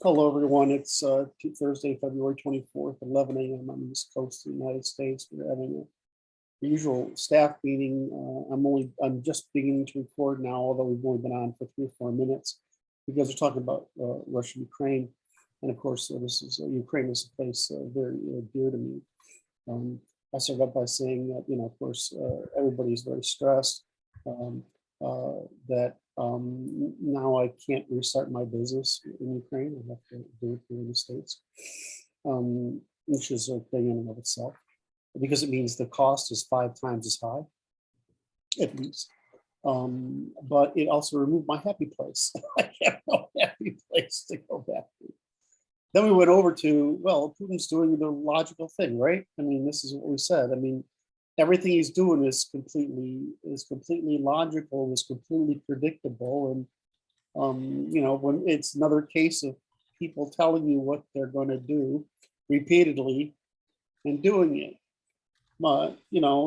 Hello, everyone. It's Thursday, February 24th, 11 a.m. on the East Coast of the United States. We're having a usual staff meeting. I'm just beginning to record now, although we've only been on for 3 or 4 minutes because we're talking about Russia, Ukraine, and of course, this is Ukraine is a place very dear to me. I started up by saying that, of course, everybody's very stressed. That now I can't restart my business in Ukraine. I have to do it here in the States, which is a thing in and of itself, because it means the cost is 5 times as high, at least. But it also removed my happy place. I have no happy place to go back to. Then we went over to, well, Putin's doing the logical thing, right? I mean, this is what we said. I mean, everything he's doing is completely logical, is completely predictable, and when it's another case of people telling you what they're going to do repeatedly and doing it. But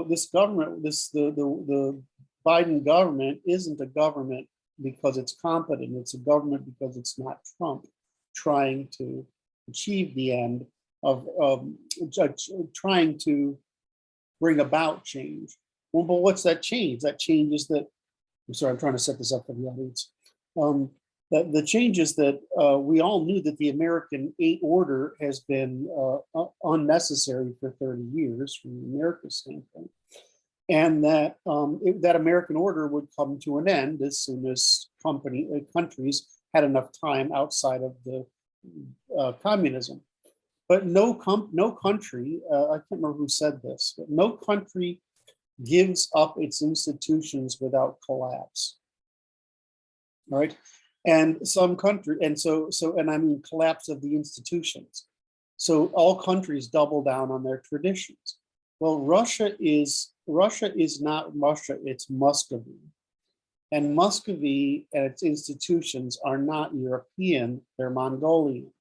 this government, the Biden government isn't a government because it's competent. It's a government because it's not Trump trying to achieve the end of trying to bring about change. Well, but what's that change? That change is that, I'm sorry, I'm trying to set this up for the audience. That the change is that we all knew that the American order has been unnecessary for 30 years from America's standpoint, and that that American order would come to an end as soon as countries had enough time outside of the communism. But no country, I can't remember who said this, but no country gives up its institutions without collapse. Right? And some country, and I mean collapse of the institutions. So all countries double down on their traditions. Well, Russia is not Russia, it's Muscovy. And Muscovy and its institutions are not European, they're Mongolian.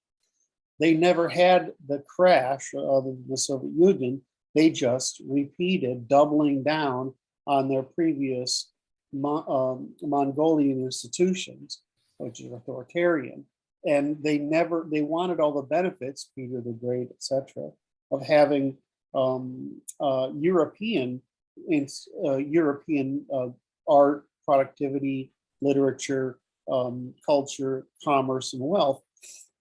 They never had the crash of the Soviet Union. They just repeated, doubling down on their previous Mongolian institutions, which is authoritarian. And they wanted all the benefits, Peter the Great, etc., of having European art, productivity, literature, culture, commerce, and wealth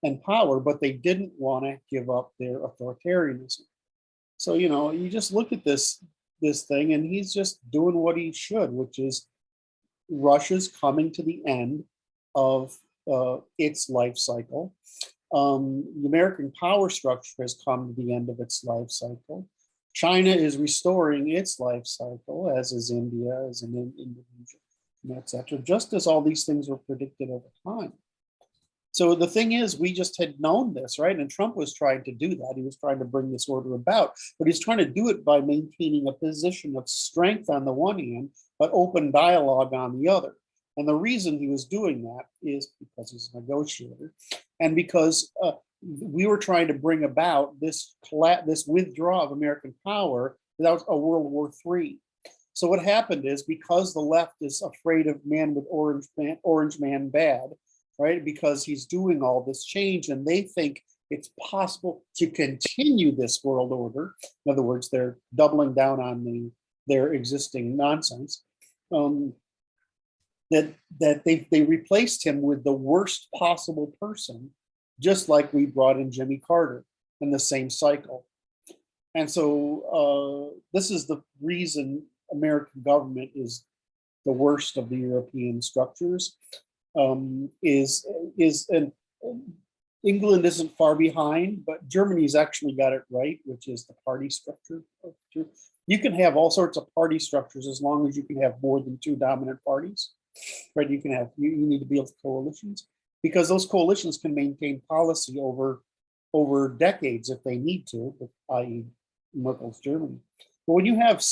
and power, but they didn't want to give up their authoritarianism. So, you just look at this thing, and he's just doing what he should, which is Russia's coming to the end of its life cycle. The American power structure has come to the end of its life cycle. China is restoring its life cycle, as is India, as in Indonesia, etc., just as all these things were predicted over time. So the thing is, we just had known this, right? And Trump was trying to do that. He was trying to bring this order about, but he's trying to do it by maintaining a position of strength on the one hand, but open dialogue on the other. And the reason he was doing that is because he's a negotiator, and because we were trying to bring about this withdrawal of American power without a World War III. So what happened is, because the left is afraid of man with orange man bad, right? Because he's doing all this change, and they think it's possible to continue this world order. In other words, they're doubling down on their existing nonsense. That they replaced him with the worst possible person, just like we brought in Jimmy Carter in the same cycle. And so this is the reason American government is the worst of the European structures. And England isn't far behind, but Germany's actually got it right, which is the party structure. You can have all sorts of party structures as long as you can have more than 2 dominant parties, right? You need to build coalitions, because those coalitions can maintain policy over decades if they need to, i.e. Merkel's Germany. But when you have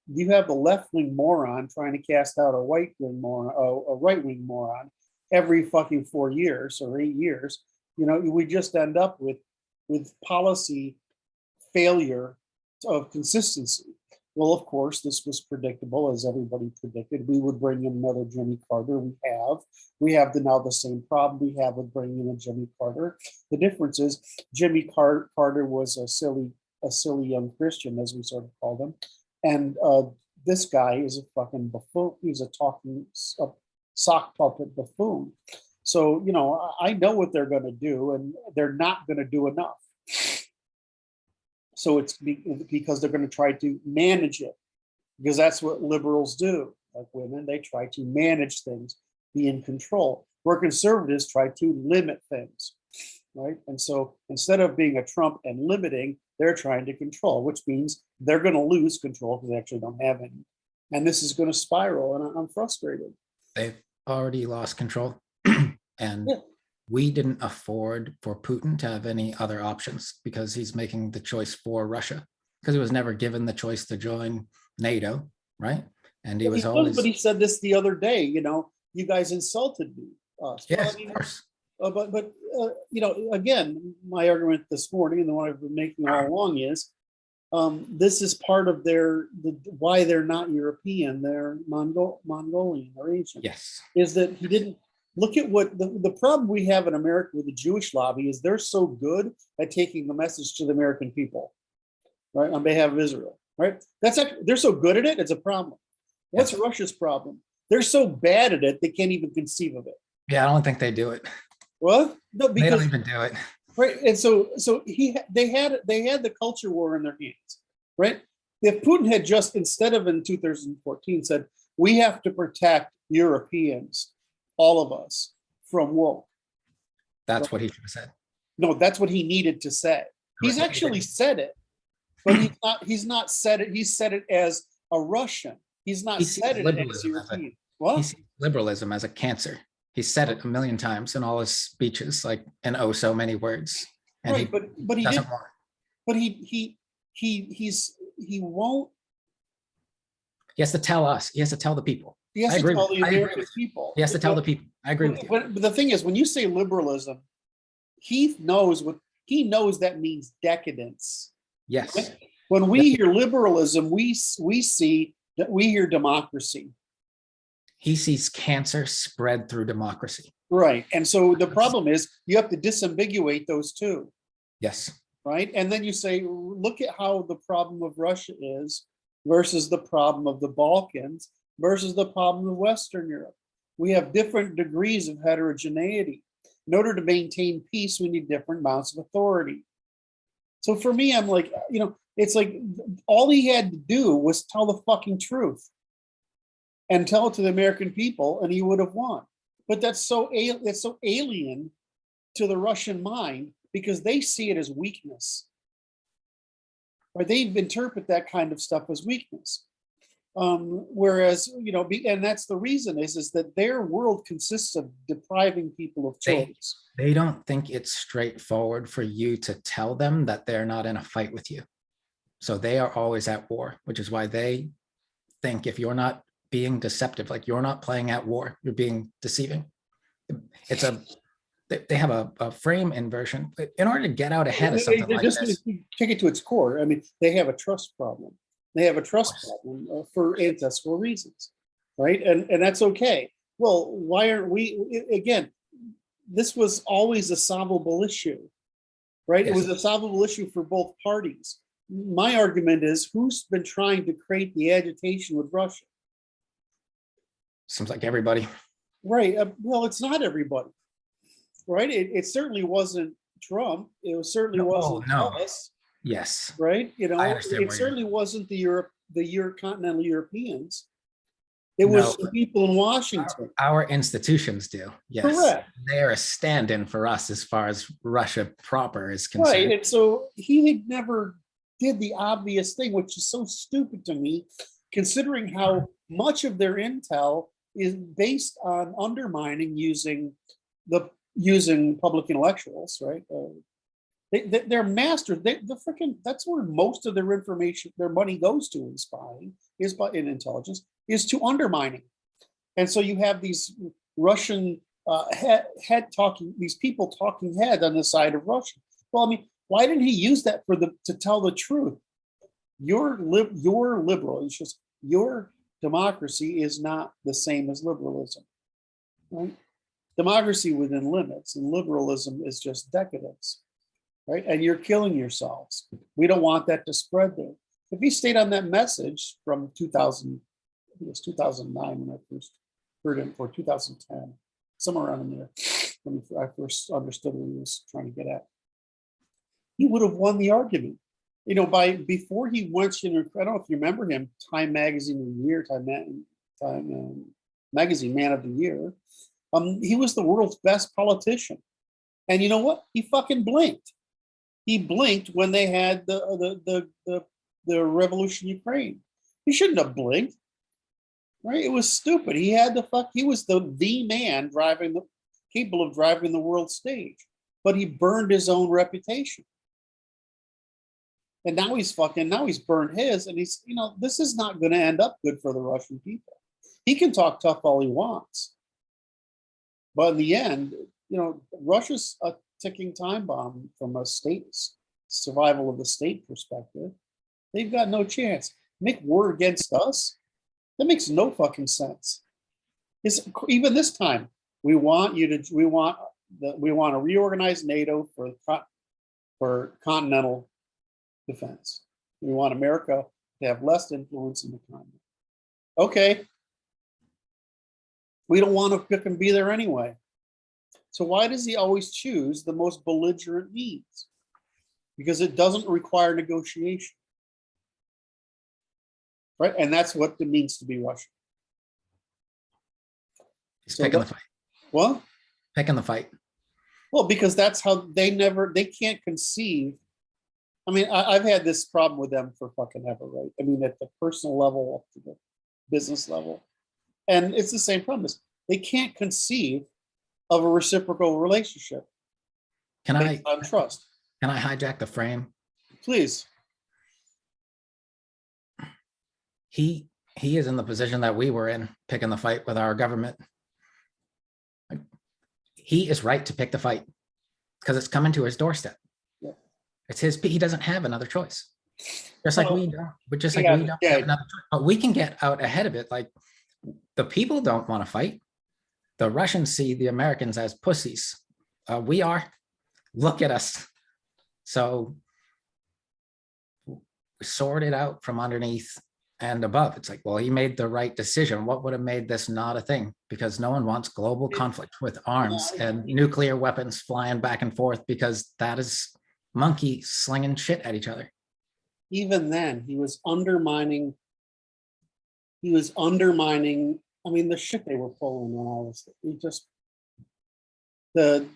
the left-wing moron trying to cast out a right-wing moron every fucking 4 years or 8 years, we just end up with policy failure of consistency. Well, of course, this was predictable, as everybody predicted. We would bring in another Jimmy Carter. We have now the same problem we have with bringing in a Jimmy Carter. The difference is Jimmy Carter was a silly young Christian, as we sort of called him, and this guy is a fucking buffoon. He's a talking sock puppet buffoon. So I know what they're going to do, and they're not going to do enough. So it's because they're going to try to manage it, because that's what liberals do. Like women, they try to manage things, be in control. Where conservatives try to limit things, right? And so instead of being a Trump and limiting, they're trying to control, which means they're going to lose control because they actually don't have any. And this is going to spiral, and I'm frustrated. They've already lost control. And yeah. We didn't afford for Putin to have any other options, because he's making the choice for Russia, because he was never given the choice to join NATO, right? And he was always. But he said this the other day. You guys insulted me. Yes, of course. But again, my argument this morning, and the one I've been making all along, is this is part of why they're not European. They're Mongolian or Asian. Yes, is that he didn't. Look at what the problem we have in America with the Jewish lobby is. They're so good at taking the message to the American people, right, on behalf of Israel, right? They're so good at it, it's a problem. What's Russia's problem? They're so bad at it, they can't even conceive of it. Yeah, I don't think they do it. Well, no, because they don't even do it. Right, and so they had the culture war in their hands, right? If Putin had just, instead of in 2014, said, we have to protect Europeans, all of us, from woke. That's what he should have said. No, that's what he needed to say. He's actually said it, but he's not said it. He's said it as a Russian. He's not said it as European. What? He sees liberalism as a cancer. He said it a million times in all his speeches, like in oh so many words. And right, but he doesn't didn't. want. But he won't. He has to tell us. He has to tell the people. He has to tell the American people. He has to tell the people. I agree with you. But the thing is, when you say liberalism, he knows that means decadence. Yes. When we hear liberalism, we hear democracy. He sees cancer spread through democracy. Right. And so the problem is you have to disambiguate those two. Yes. Right. And then you say, look at how the problem of Russia is versus the problem of the Balkans versus the problem of Western Europe. We have different degrees of heterogeneity. In order to maintain peace, we need different amounts of authority. So for me, I'm like, it's like all he had to do was tell the fucking truth and tell it to the American people, and he would have won. But it's so alien to the Russian mind, because they see it as weakness. Right? They interpret that kind of stuff as weakness. Whereas, and that's the reason is that their world consists of depriving people of choice. They don't think it's straightforward for you to tell them that they're not in a fight with you. So they are always at war, which is why they think if you're not being deceptive, like you're not playing at war, you're being deceiving. They have a frame inversion in order to get out ahead of something like this. Take it to its core. I mean, they have a trust problem. They have a trust problem for ancestral reasons, right? And that's okay. Well, why aren't we? Again, this was always a solvable issue, right? Yes. It was a solvable issue for both parties. My argument is, who's been trying to create the agitation with Russia? Seems like everybody. Right. Well, it's not everybody, right? It certainly wasn't Trump. It certainly wasn't us. Yes. Right. It certainly wasn't the continental Europeans. It was the people in Washington. Our institutions do. Yes. Correct. They are a stand-in for us as far as Russia proper is concerned. Right. And so he never did the obvious thing, which is so stupid to me, considering how much of their intel is based on undermining using public intellectuals, right? They're masters. That's where most of their information, their money goes to in spying, in intelligence, is to undermining. And so you have these Russian these people talking head on the side of Russia. Well, I mean, why didn't he use that to tell the truth? Your liberal, it's just your democracy is not the same as liberalism. Right? Democracy within limits, and liberalism is just decadence, right? And you're killing yourselves. We don't want that to spread there. If he stayed on that message from 2000, it was 2009 when I first heard him, or 2010, somewhere around in there, when I first understood what he was trying to get at, he would have won the argument. You know, before he went, I don't know if you remember him, Time Magazine of the Year, Time Magazine Man of the Year. He was the world's best politician, and you know what? He fucking blinked. He blinked when they had the revolution in Ukraine. He shouldn't have blinked, right? It was stupid. He had the fuck. He was the man capable of driving the world stage, but he burned his own reputation. And now he's burned his, and he's, you know, this is not going to end up good for the Russian people. He can talk tough all he wants, but in the end, you know, Russia's a ticking time bomb from a survival of the state perspective. They've got no chance. Make war against us? That makes no fucking sense. Even this time, we want to reorganize NATO for continental defense. We want America to have less influence in the continent. Okay. We don't want to be there anyway. So why does he always choose the most belligerent means? Because it doesn't require negotiation. Right? And that's what it means to be Russian. He's picking the fight. What? Picking the fight. Well, because that's how they can't conceive. I mean, I've had this problem with them for fucking ever, right? I mean, at the personal level, up to the business level. And it's the same premise. They can't conceive of a reciprocal relationship. Based on trust. Can I hijack the frame? Please. He is in the position that we were in, picking the fight with our government. He is right to pick the fight because it's coming to his doorstep. Yeah. It's his. He doesn't have another choice. Just like we don't. But just like we don't have another choice. But we can get out ahead of it. Like the people don't want to fight. The Russians see the Americans as pussies. We are. Look at us. So we sort it out from underneath and above. It's like, well, he made the right decision. What would have made this not a thing? Because no one wants global conflict with arms and nuclear weapons flying back and forth, because that is monkey slinging shit at each other. Even then, he was undermining. I mean, the shit they were pulling on all this. He just the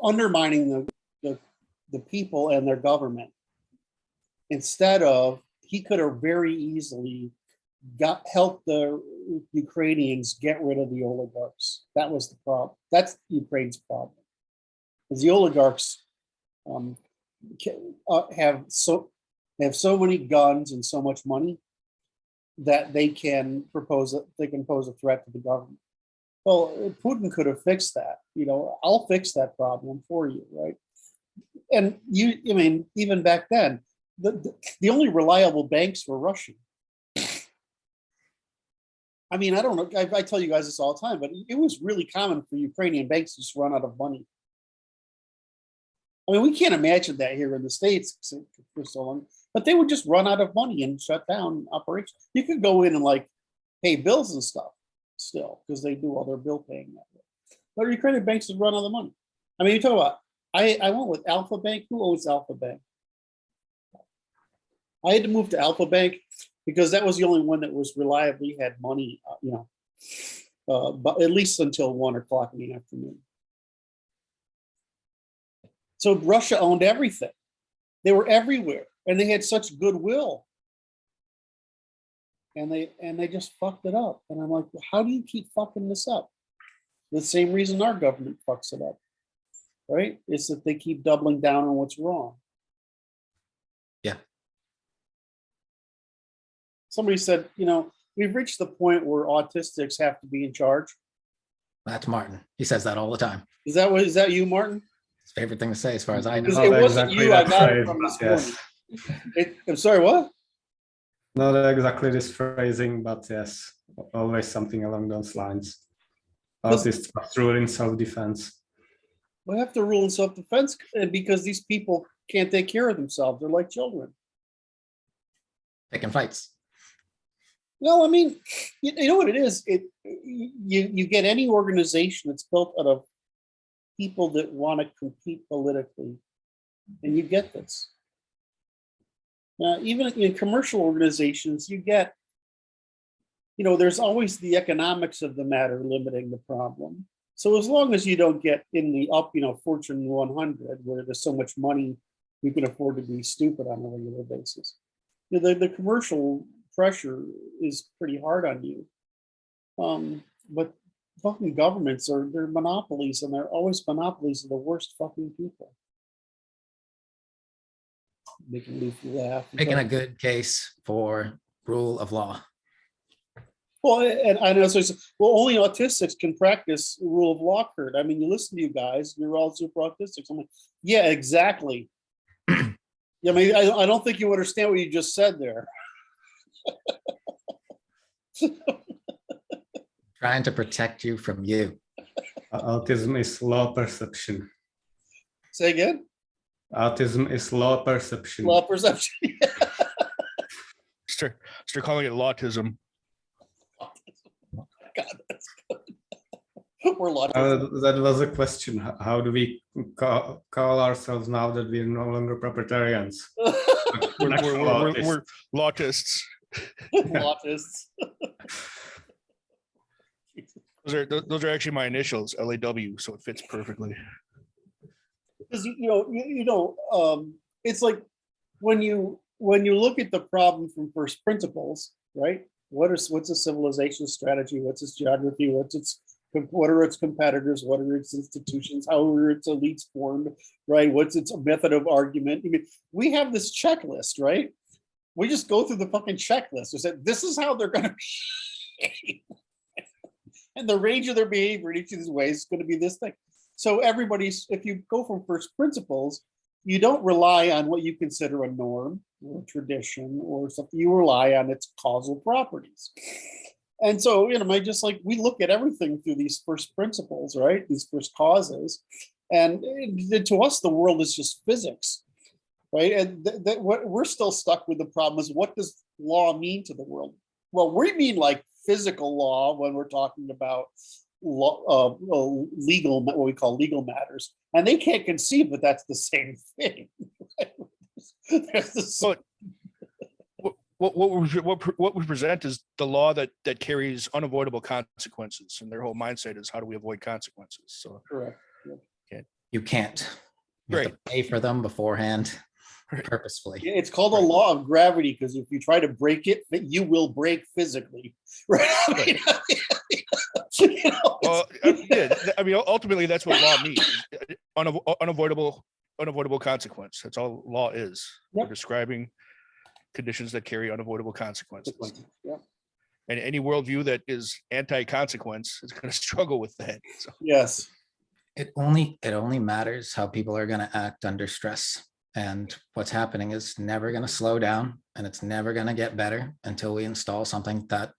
undermining the people and their government. Instead of, he could have very easily helped the Ukrainians get rid of the oligarchs. That was the problem. That's Ukraine's problem. Because the oligarchs have so many guns and so much money that they can pose a threat to the government. Well, Putin could have fixed that. You know, I'll fix that problem for you, right? And I mean, even back then, the only reliable banks were Russian. I mean, I don't know. I tell you guys this all the time, but it was really common for Ukrainian banks to just run out of money. I mean, we can't imagine that here in the States for so long, but they would just run out of money and shut down operations. You could go in and like pay bills and stuff still, because they do all their bill paying that way. But Ukrainian banks would run out of money. I mean, you talk about, I went with Alpha Bank. Who owns Alpha Bank? I had to move to Alpha Bank because that was the only one that was reliably had money, but at least until 1 o'clock in the afternoon. So Russia owned everything. They were everywhere, and they had such goodwill. And they just fucked it up. And I'm like, well, how do you keep fucking this up? The same reason our government fucks it up, right? It's that they keep doubling down on what's wrong. Yeah. Somebody said, we've reached the point where autistics have to be in charge. That's Martin. He says that all the time. Is that you, Martin? His favorite thing to say, as far as I know. It wasn't you. I got it from this morning. I'm sorry, what? Not exactly this phrasing, but yes, always something along those lines. Artists must rule in self-defense. We have to rule in self-defense because these people can't take care of themselves. They're like children. Picking fights. No, I mean, you know what it is? You get any organization that's built out of people that want to compete politically, and you get this. Now, even in commercial organizations, you get, there's always the economics of the matter limiting the problem. So as long as you don't get in the up, Fortune 100, where there's so much money, you can afford to be stupid on a regular basis. The commercial pressure is pretty hard on you. But fucking governments they're monopolies, and they're always monopolies of the worst fucking people. Making me laugh. Making a good case for rule of law. Well, and I know, so only autistics can practice rule of law, Kurt. I mean, you listen to you guys, you're all super autistics. I'm like, yeah, exactly. Yeah, I mean, I don't think you understand what you just said there. Trying to protect you from you. Autism is law perception. Say again? Autism is law perception. Law perception. Start calling it lawtism. God, that's good. We're lawtism. That was a question. How do we call ourselves now that we're no longer proprietarians? We're lawtists. Lawtists. Those are actually my initials, LAW, so it fits perfectly. Because it's like when you look at the problem from first principles, right? What's a civilization strategy? What's its geography? What are its competitors? What are its institutions? How are its elites formed? Right? What's its method of argument? I mean, we have this checklist, right? We just go through the fucking checklist. We said this is how they're going to behave, and the range of their behavior in each of these ways is going to be this thing. So if you go from first principles, you don't rely on what you consider a norm or a tradition or something. You rely on its causal properties. And so, we look at everything through these first principles, right? These first causes. And to us, the world is just physics, right? And what we're still stuck with the problem is, what does law mean to the world? Well, we mean like physical law when we're talking about legal, what we call legal matters, and they can't conceive that that's the same thing. What we present is the law that carries unavoidable consequences, and their whole mindset is, how do we avoid consequences? So correct. You can't. You have to pay for them beforehand, purposefully. It's called a law of gravity, because if you try to break it, you will break physically. Right? Well, I mean, ultimately, that's what law means: unavoidable consequence. That's all law is. Yep. We're describing conditions that carry unavoidable consequences. Yep. And any worldview that is anti-consequence is going to struggle with that. So. Yes. It only matters how people are going to act under stress. And what's happening is never going to slow down, and it's never going to get better until we install something that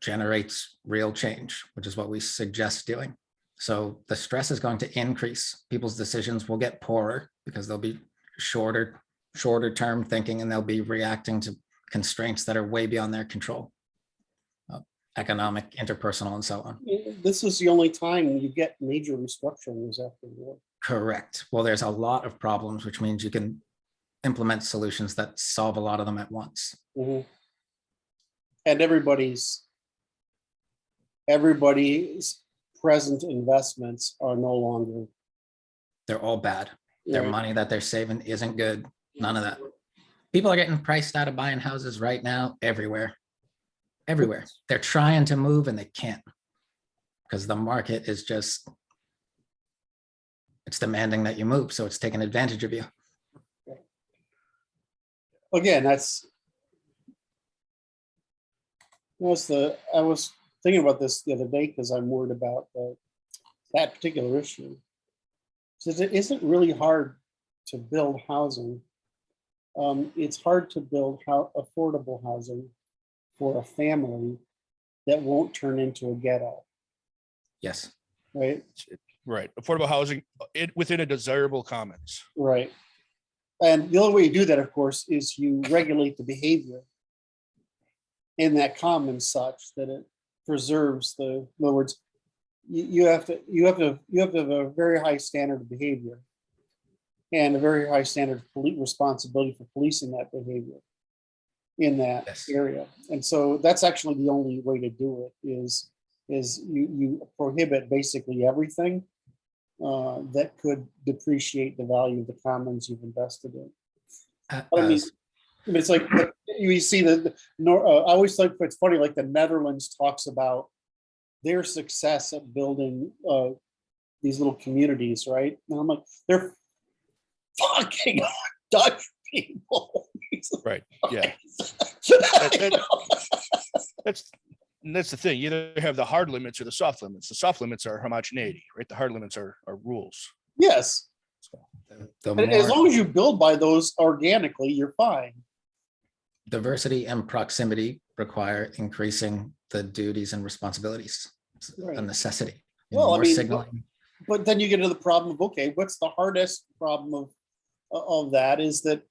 generates real change, which is what we suggest doing. So the stress is going to increase. People's decisions will get poorer because they'll be shorter term thinking, and they'll be reacting to constraints that are way beyond their control, economic, interpersonal, and so on. This is the only time you get major restructurings after the war. Correct. Well, there's a lot of problems, which means you can implement solutions that solve a lot of them at once. Mm-hmm. And everybody's present investments are no longer. They're all bad. Their money that they're saving isn't good. None of that. People are getting priced out of buying houses right now everywhere. Everywhere. They're trying to move and they can't, because the market is just, it's demanding that you move. So it's taking advantage of you. Again, I was thinking about this the other day because I'm worried about that particular issue. Since it isn't really hard to build housing it's hard to build affordable housing for a family that won't turn into a ghetto, Yes. right? Right. Affordable housing within a desirable commons. Right. And the only way you do that, of course, is you regulate the behavior in that commons such that it preserves in other words, you have to have a very high standard of behavior and a very high standard of responsibility for policing that behavior in that Yes. area. And so that's actually the only way to do it is you prohibit basically everything that could depreciate the value of the commons you've invested in. I mean, it's like you see I always think it's funny, like the Netherlands talks about their success at building these little communities, right? And I'm like, they're fucking Dutch people. Right. Yeah. That's the thing. You either have the hard limits or the soft limits. The soft limits are homogeneity, right? The hard limits are rules. Yes. The And as more long as you build by those organically, you're fine. diversity and proximity require increasing the duties and responsibilities. It's Right. a necessity. Well, I More mean, signaling. but then you get to the problem of, okay, what's the hardest problem of that is that,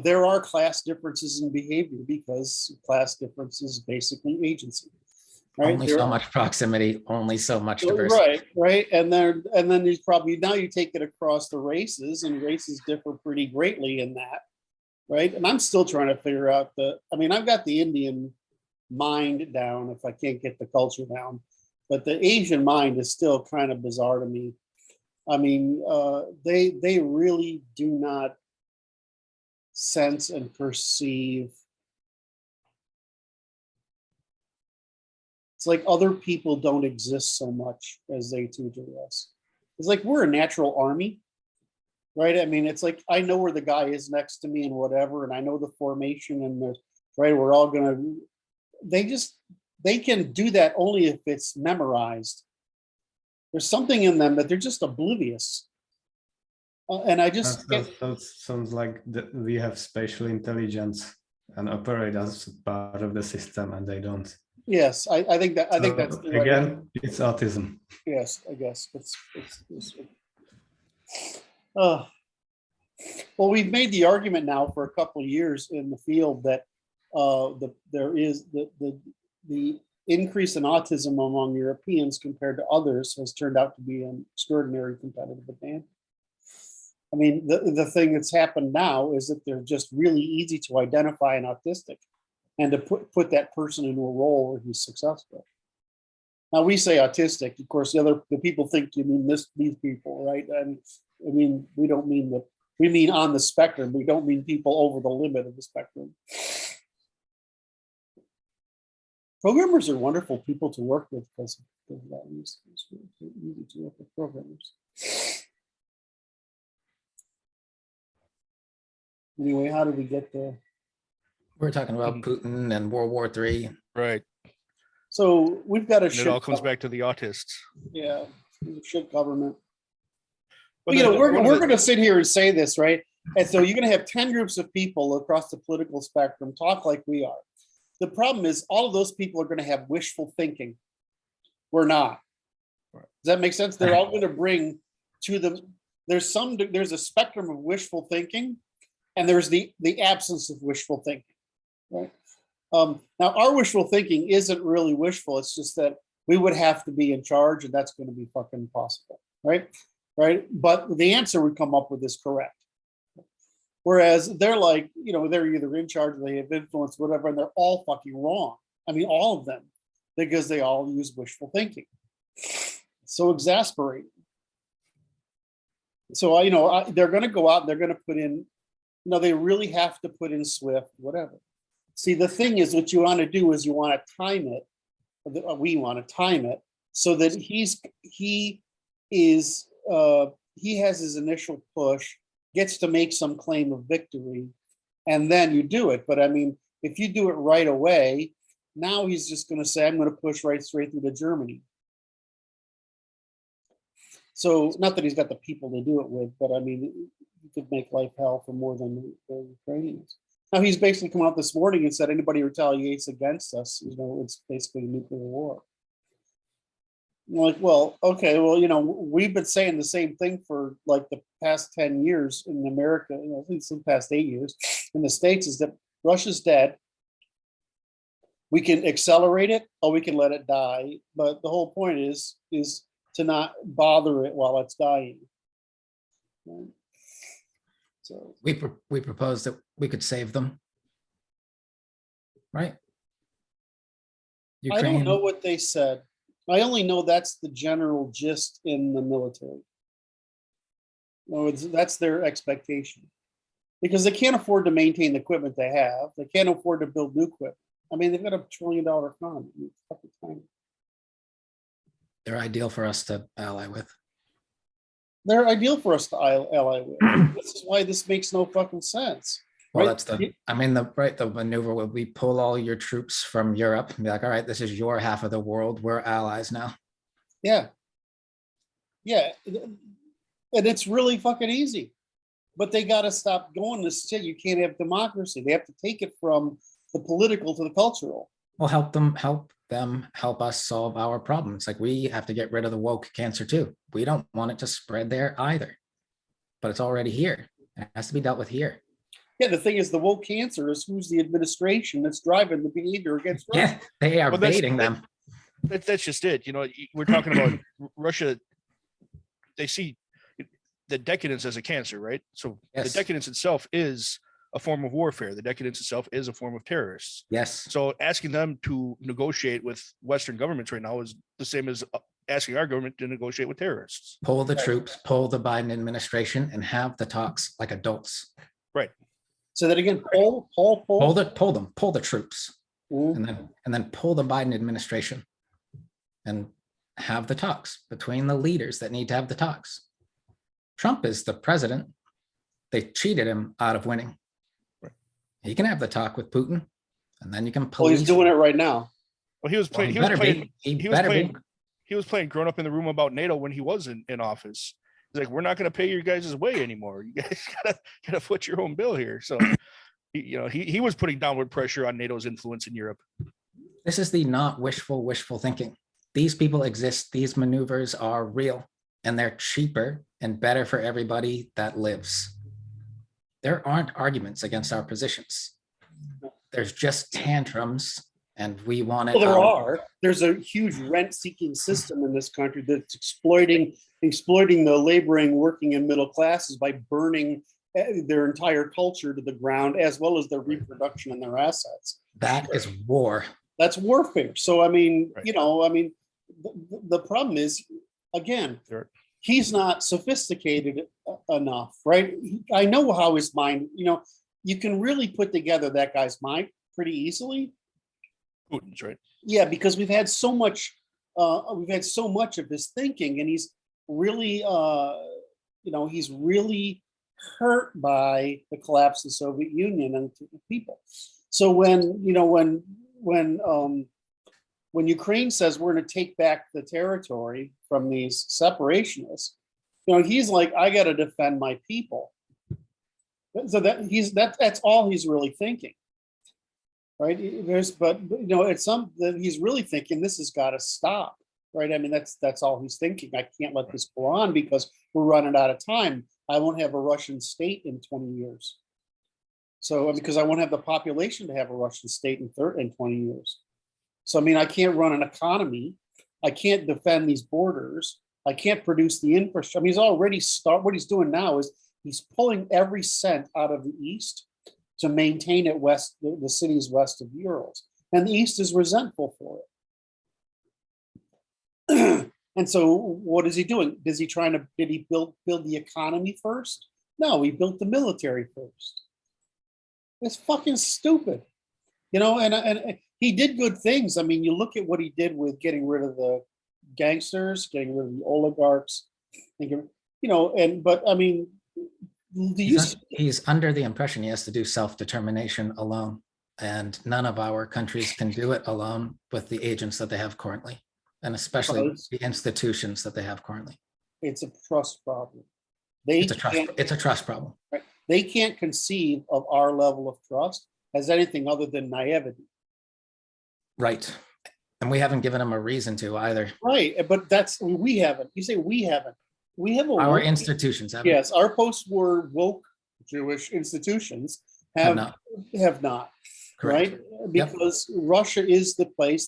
there are class differences in behavior because class differences basically agency. Right? Only so much proximity, only so much diversity. Right. And then there's probably, now you take it across the races, and races differ pretty greatly in that. Right. And I'm still trying to figure out I've got the Indian mind down if I can't get the culture down, but the Asian mind is still kind of bizarre to me. I mean, they really do not sense and perceive. It's like other people don't exist so much as they do to us. It's like we're a natural army, right? I mean, it's like I know where the guy is next to me and whatever, and I know the formation and right. We're all gonna. They can do that only if it's memorized. There's something in them that they're just oblivious, and I just That sounds like we have spatial intelligence and operate as part of the system, and they don't. Yes, I think that's the right again. It's autism. Yes, I guess it's well, we've made the argument now for a couple of years in the field that there is the increase in autism among Europeans compared to others has turned out to be an extraordinary competitive advantage. I mean, the thing that's happened now is that they're just really easy to identify an autistic and to put that person into a role where he's successful. Now we say autistic, of course, the people think you mean these people, right? And I mean, we don't mean that. We mean on the spectrum. We don't mean people over the limit of the spectrum. Programmers are wonderful people to work with because of that. It's easy to work with programmers. Anyway, how did we get there? We're talking about Putin and World War III. Right. So we've got a And it all comes back to the autists. Yeah, shit government. But We're going to sit here and say this, right? And so you're going to have 10 groups of people across the political spectrum talk like we are. The problem is all of those people are going to have wishful thinking. We're not. Does that make sense? They're all going to bring to them. There's a spectrum of wishful thinking, and there's the absence of wishful thinking, right? Now, our wishful thinking isn't really wishful. It's just that we would have to be in charge, and that's going to be fucking impossible, right? Right? But the answer we come up with is correct. Whereas they're like, they're either in charge or they have influence, whatever, and they're all fucking wrong. I mean, all of them, because they all use wishful thinking. So exasperating. So, they're going to go out and they're going to put in, they really have to put in Swift, whatever. See, the thing is, what you want to do is you want to time it. We want to time it so that he has his initial push, gets to make some claim of victory, and then you do it. But I mean, if you do it right away, now he's just going to say, I'm going to push right straight through to Germany. So not that he's got the people to do it with, but I mean, you could make life hell for more than the Ukrainians. Now he's basically come out this morning and said anybody retaliates against us, it's basically a nuclear war. I'm like, well, okay, well, we've been saying the same thing for like the past 10 years in America, I think it's the past 8 years in the States, is that Russia's dead. We can accelerate it or we can let it die. But the whole point is to not bother it while it's dying. Right? So We proposed that we could save them. Right? I don't know what they said. I only know that's the general gist in the military. No, that's their expectation. Because they can't afford to maintain the equipment they have. They can't afford to build new equipment. I mean, they've got $1 trillion economy. It's fucking tiny. They're ideal for us to ally with. They're ideal for us to ally with. This is why this makes no fucking sense. Well, right? that's the maneuver where we pull all your troops from Europe and be like, all right, this is your half of the world. We're allies now. Yeah. Yeah. And it's really fucking easy. But they got to stop going this shit. You can't have democracy. They have to take it from the political to the cultural. Well, help us solve our problems. Like we have to get rid of the woke cancer too. We don't want it to spread there either, but it's already here. It has to be dealt with here. Yeah, the thing is, the woke cancer is who's the administration that's driving the behavior against Russia. Yeah, they are baiting them. That's just it. We're talking about Russia. They see the decadence as a cancer, right? So Yes. The decadence itself is a form of warfare. The decadence itself is a form of terrorists. Yes. So asking them to negotiate with Western governments right now is the same as asking our government to negotiate with terrorists. Pull the troops, pull the Biden administration, and have the talks like adults. Right. So that again, pull. Pull the troops, Mhm. and then pull the Biden administration, and have the talks between the leaders that need to have the talks. Trump is the president. They cheated him out of winning. Right. He can have the talk with Putin, and then you can Well, police. he's doing it right now. Well, he was playing. He was playing grown up in the room about NATO when he was in office. He's like, we're not going to pay your guys' way anymore. You guys gotta foot your own bill here. So, he was putting downward pressure on NATO's influence in Europe. This is the not wishful thinking. These people exist. These maneuvers are real, and they're cheaper and better for everybody that lives. There aren't arguments against our positions. There's just tantrums, and we want it. Well, there's a huge rent-seeking system in this country that's exploiting the laboring, working, and middle classes by burning their entire culture to the ground, as well as their reproduction and their assets. That is war. That's warfare. So, I mean, Right. the problem is, again, Sure. he's not sophisticated enough, right? I know how his mind, you can really put together that guy's mind pretty easily. Putin's, right? Yeah, because we've had so much of his thinking, and he's really, he's really hurt by the collapse of the Soviet Union and the people. So when Ukraine says we're going to take back the territory from these separationists, he's like, I got to defend my people. So that's all he's really thinking, right? He's really thinking this has got to stop, right? I mean, that's all he's thinking. I can't let this go on because we're running out of time. I won't have a Russian state in 20 years. So because I won't have the population to have a Russian state in 20 years. So, I mean, I can't run an economy. I can't defend these borders. I can't produce the infrastructure. I mean, what he's doing now is he's pulling every cent out of the East to maintain it the cities west of the Urals. And the East is resentful for it. And so what is he doing? Did he build the economy first? No, he built the military first. It's fucking stupid. And he did good things. I mean, you look at what he did with getting rid of the gangsters, getting rid of the oligarchs, but I mean, he's under the impression he has to do self-determination alone, and none of our countries can do it alone with the agents that they have currently, and especially the institutions that they have currently. It's a trust problem. They can't, It's a trust problem. right? They can't conceive of our level of trust as anything other than naivety. Right. And we haven't given them a reason to either. Right, but that's, we haven't. You say we haven't. We have a Our woke, institutions have. yes, our post-war woke Jewish institutions Have have not, Correct. right? Because Russia is the place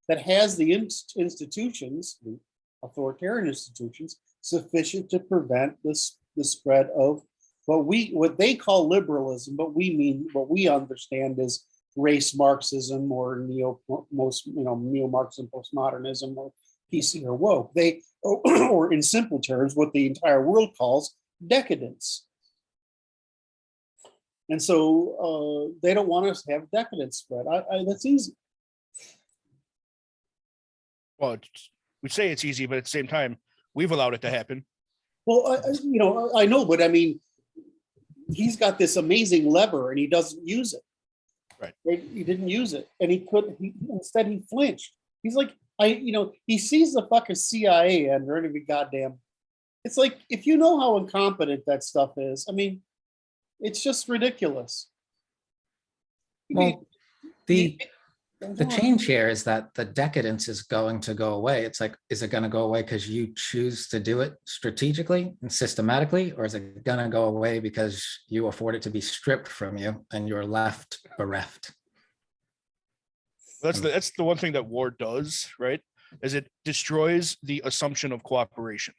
that has the institutions, the authoritarian institutions, sufficient to prevent the spread of what they call liberalism, but we mean, what we understand is race Marxism or neo-Marxism, postmodernism, or PC or woke. They, or in simple terms, what the entire world calls decadence. And so they don't want us to have decadence spread. That's easy. Well, we say it's easy, but at the same time, we've allowed it to happen. Well, I know, but I mean, he's got this amazing lever and he doesn't use it. Right. He didn't use it, and instead he flinched. He's like, he sees the fucking CIA under any goddamn. It's like, if you know how incompetent that stuff is, I mean, it's just ridiculous. Well, the change here is that the decadence is going to go away. It's like, is it going to go away because you choose to do it strategically and systematically, or is it going to go away because you afford it to be stripped from you and you're left bereft? That's the one thing that war does, right? Is it destroys the assumption of cooperation.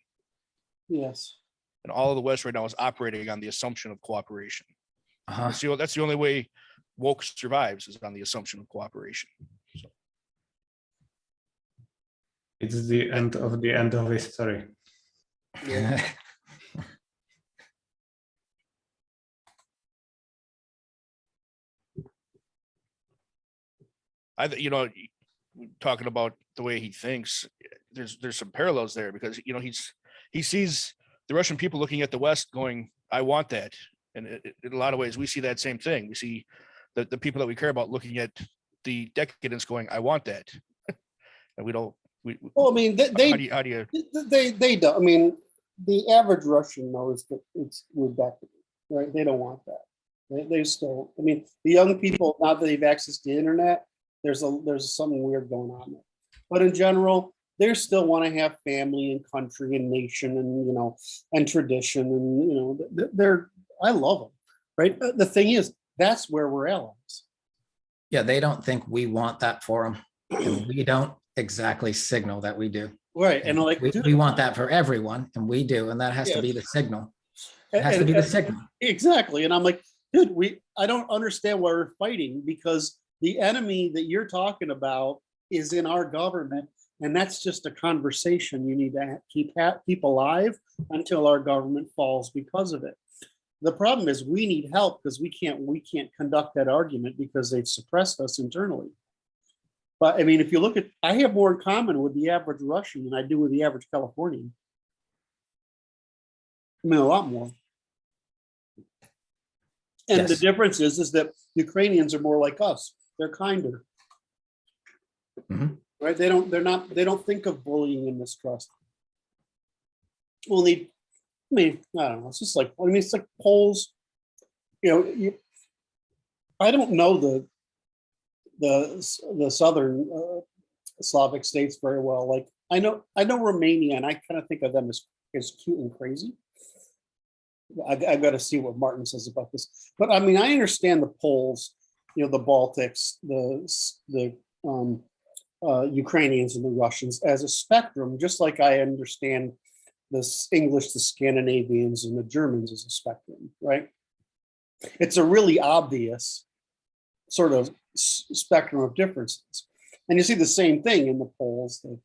Yes. And all of the West right now is operating on the assumption of cooperation. Uh-huh. That's the only way woke survives, is on the assumption of cooperation. So. It's the end of history. Yeah. Talking about the way he thinks, there's some parallels there, because he sees the Russian people looking at the West going, I want that. And in a lot of ways, we see that same thing. We see the people that we care about looking at the decadence going, I want that. And we don't. Well, I mean, how do you? They don't. I mean, the average Russian knows that we're decadent, right? They don't want that. They still. I mean, the young people, now that they've access to the internet, there's something weird going on there. But in general, they still want to have family and country and nation and and tradition and I love them, right? The thing is, that's where we're allies. Yeah, they don't think we want that for them, and we don't exactly signal that we do. Right, and like we want that for everyone, and we do, and that has to be the signal. It has to be the signal. Exactly, and I'm like, dude, I don't understand why we're fighting, because the enemy that you're talking about is in our government, and that's just a conversation you need to keep alive until our government falls because of it. The problem is we need help, because we can't conduct that argument because they've suppressed us internally. But I mean, if you look at, I have more in common with the average Russian than I do with the average Californian. I mean, a lot more. And the difference is that Ukrainians are more like us. They're kinder. Mm-hmm. Right? They don't think of bullying and mistrust. Well, I mean, I don't know. It's just like, I mean, it's like Poles. I don't know the southern Slavic states very well. Like I know Romania, and I kind of think of them as cute and crazy. I got to see what Martin says about this. But I mean, I understand the Poles, the Baltics, the Ukrainians and the Russians as a spectrum, just like I understand the English, the Scandinavians, and the Germans as a spectrum, right? It's a really obvious sort of spectrum of differences. And you see the same thing in the Poles, the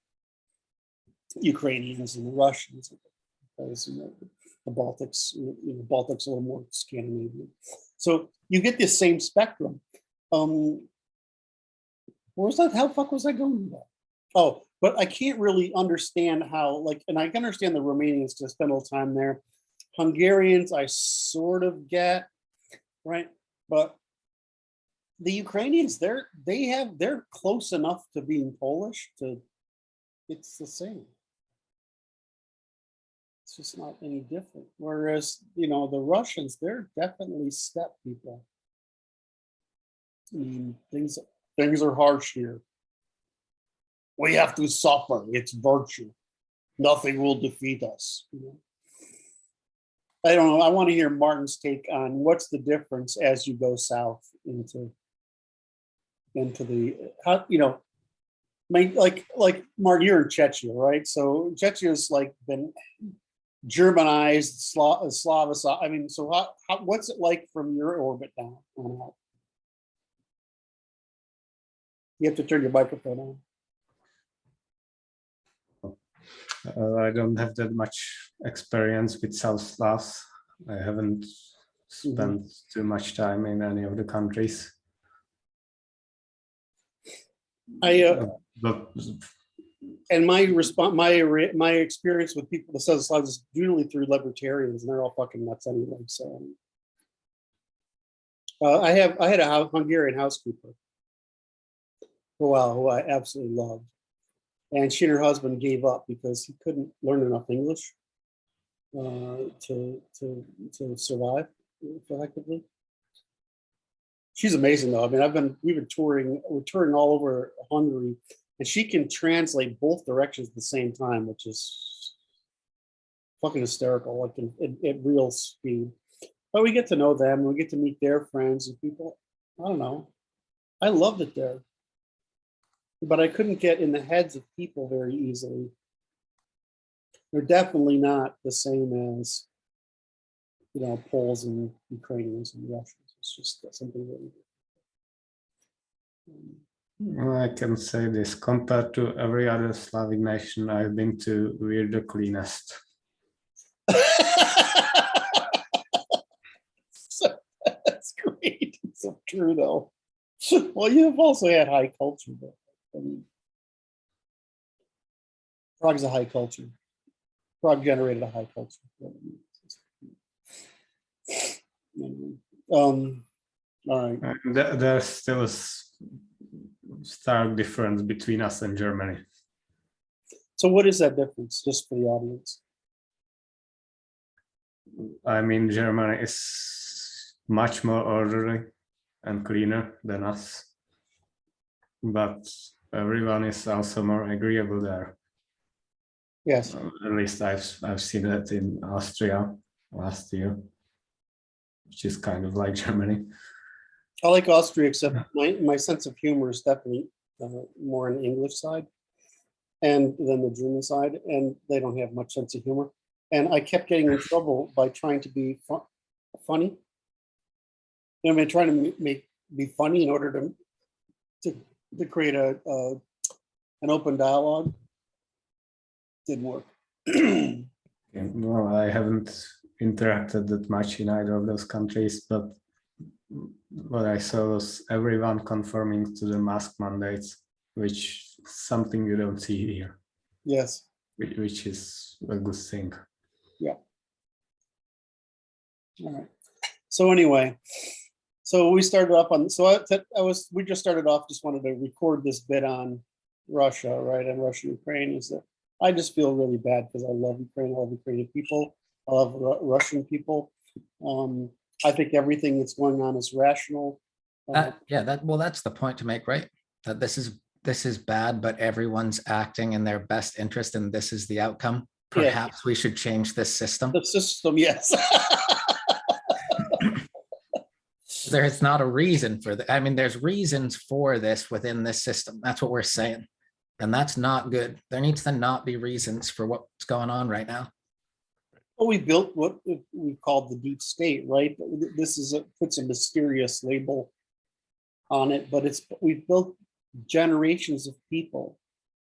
Ukrainians and the Russians, the Baltics, Baltics a little more Scandinavian. So you get this same spectrum. Where's that? How the fuck was I going with that? Oh, but I can't really understand how, and I can understand the Romanians because I spent a little time there. Hungarians, I sort of get, right? But the Ukrainians, they're close enough to being Polish it's the same. It's just not any different. Whereas, you know, the Russians, they're definitely steppe people. I mean, things are harsh here. We have to suffer. It's virtue. Nothing will defeat us. You know? I don't know. I want to hear Martin's take on what's the difference as you go south into the, how, you know, like Martin, you're in Czechia, right? So Czechia's like been Germanized, Slavicized. I mean, so how what's it like from your orbit down on out? You have to turn your microphone on. I don't have that much experience with South Slavs. I haven't spent too much time in any of the countries. But And my response, my experience with people that says Slavs is usually through libertarians, and they're all fucking nuts anyway. So, I had a Hungarian housekeeper for a while who I absolutely loved, and she and her husband gave up because he couldn't learn enough English to survive effectively. She's amazing though. I mean, we're touring all over Hungary. And she can translate both directions at the same time, which is fucking hysterical, like at real speed. But we get to know them, we get to meet their friends and people. I don't know. I loved it there. But I couldn't get in the heads of people very easily. They're definitely not the same as, you know, Poles and Ukrainians and Russians. It's just something really different. I can say this, compared to every other Slavic nation I've been to, we're the cleanest. So, that's great. It's so true though. Well, you've also had high culture, but I mean, Prague's a high culture. Prague generated a high culture. All right. There's still a stark difference between us and Germany. So what is that difference, just for the audience? I mean, Germany is much more orderly and cleaner than us, but everyone is also more agreeable there. Yes. At least I've seen that in Austria last year, which is kind of like Germany. I like Austria, except my sense of humor is definitely more on the English side and than the German side, and they don't have much sense of humor. And I kept getting in trouble by trying to be funny. You know, I mean, trying to be funny in order to create an open dialogue. Didn't work. Well, I haven't interacted that much in either of those countries, but what I saw was everyone conforming to the mask mandates, which is something you don't see here. Yes. Which is a good thing. Yeah. All right. So anyway, so we started off on, we just started off, just wanted to record this bit on Russia, right? And Russia, Ukraine is that I just feel really bad because I love Ukraine, I love Ukrainian people, I love Russian people. I think everything that's going on is rational. Well, that's the point to make, right? That this is bad, but everyone's acting in their best interest, and this is the outcome. Perhaps we should change this system. The system, yes. There's not a reason for that. I mean, there's reasons for this within this system. That's what we're saying. And that's not good. There needs to not be reasons for what's going on right now. Well, we built what we called the deep state, right? This is puts a mysterious label on it, but we've built generations of people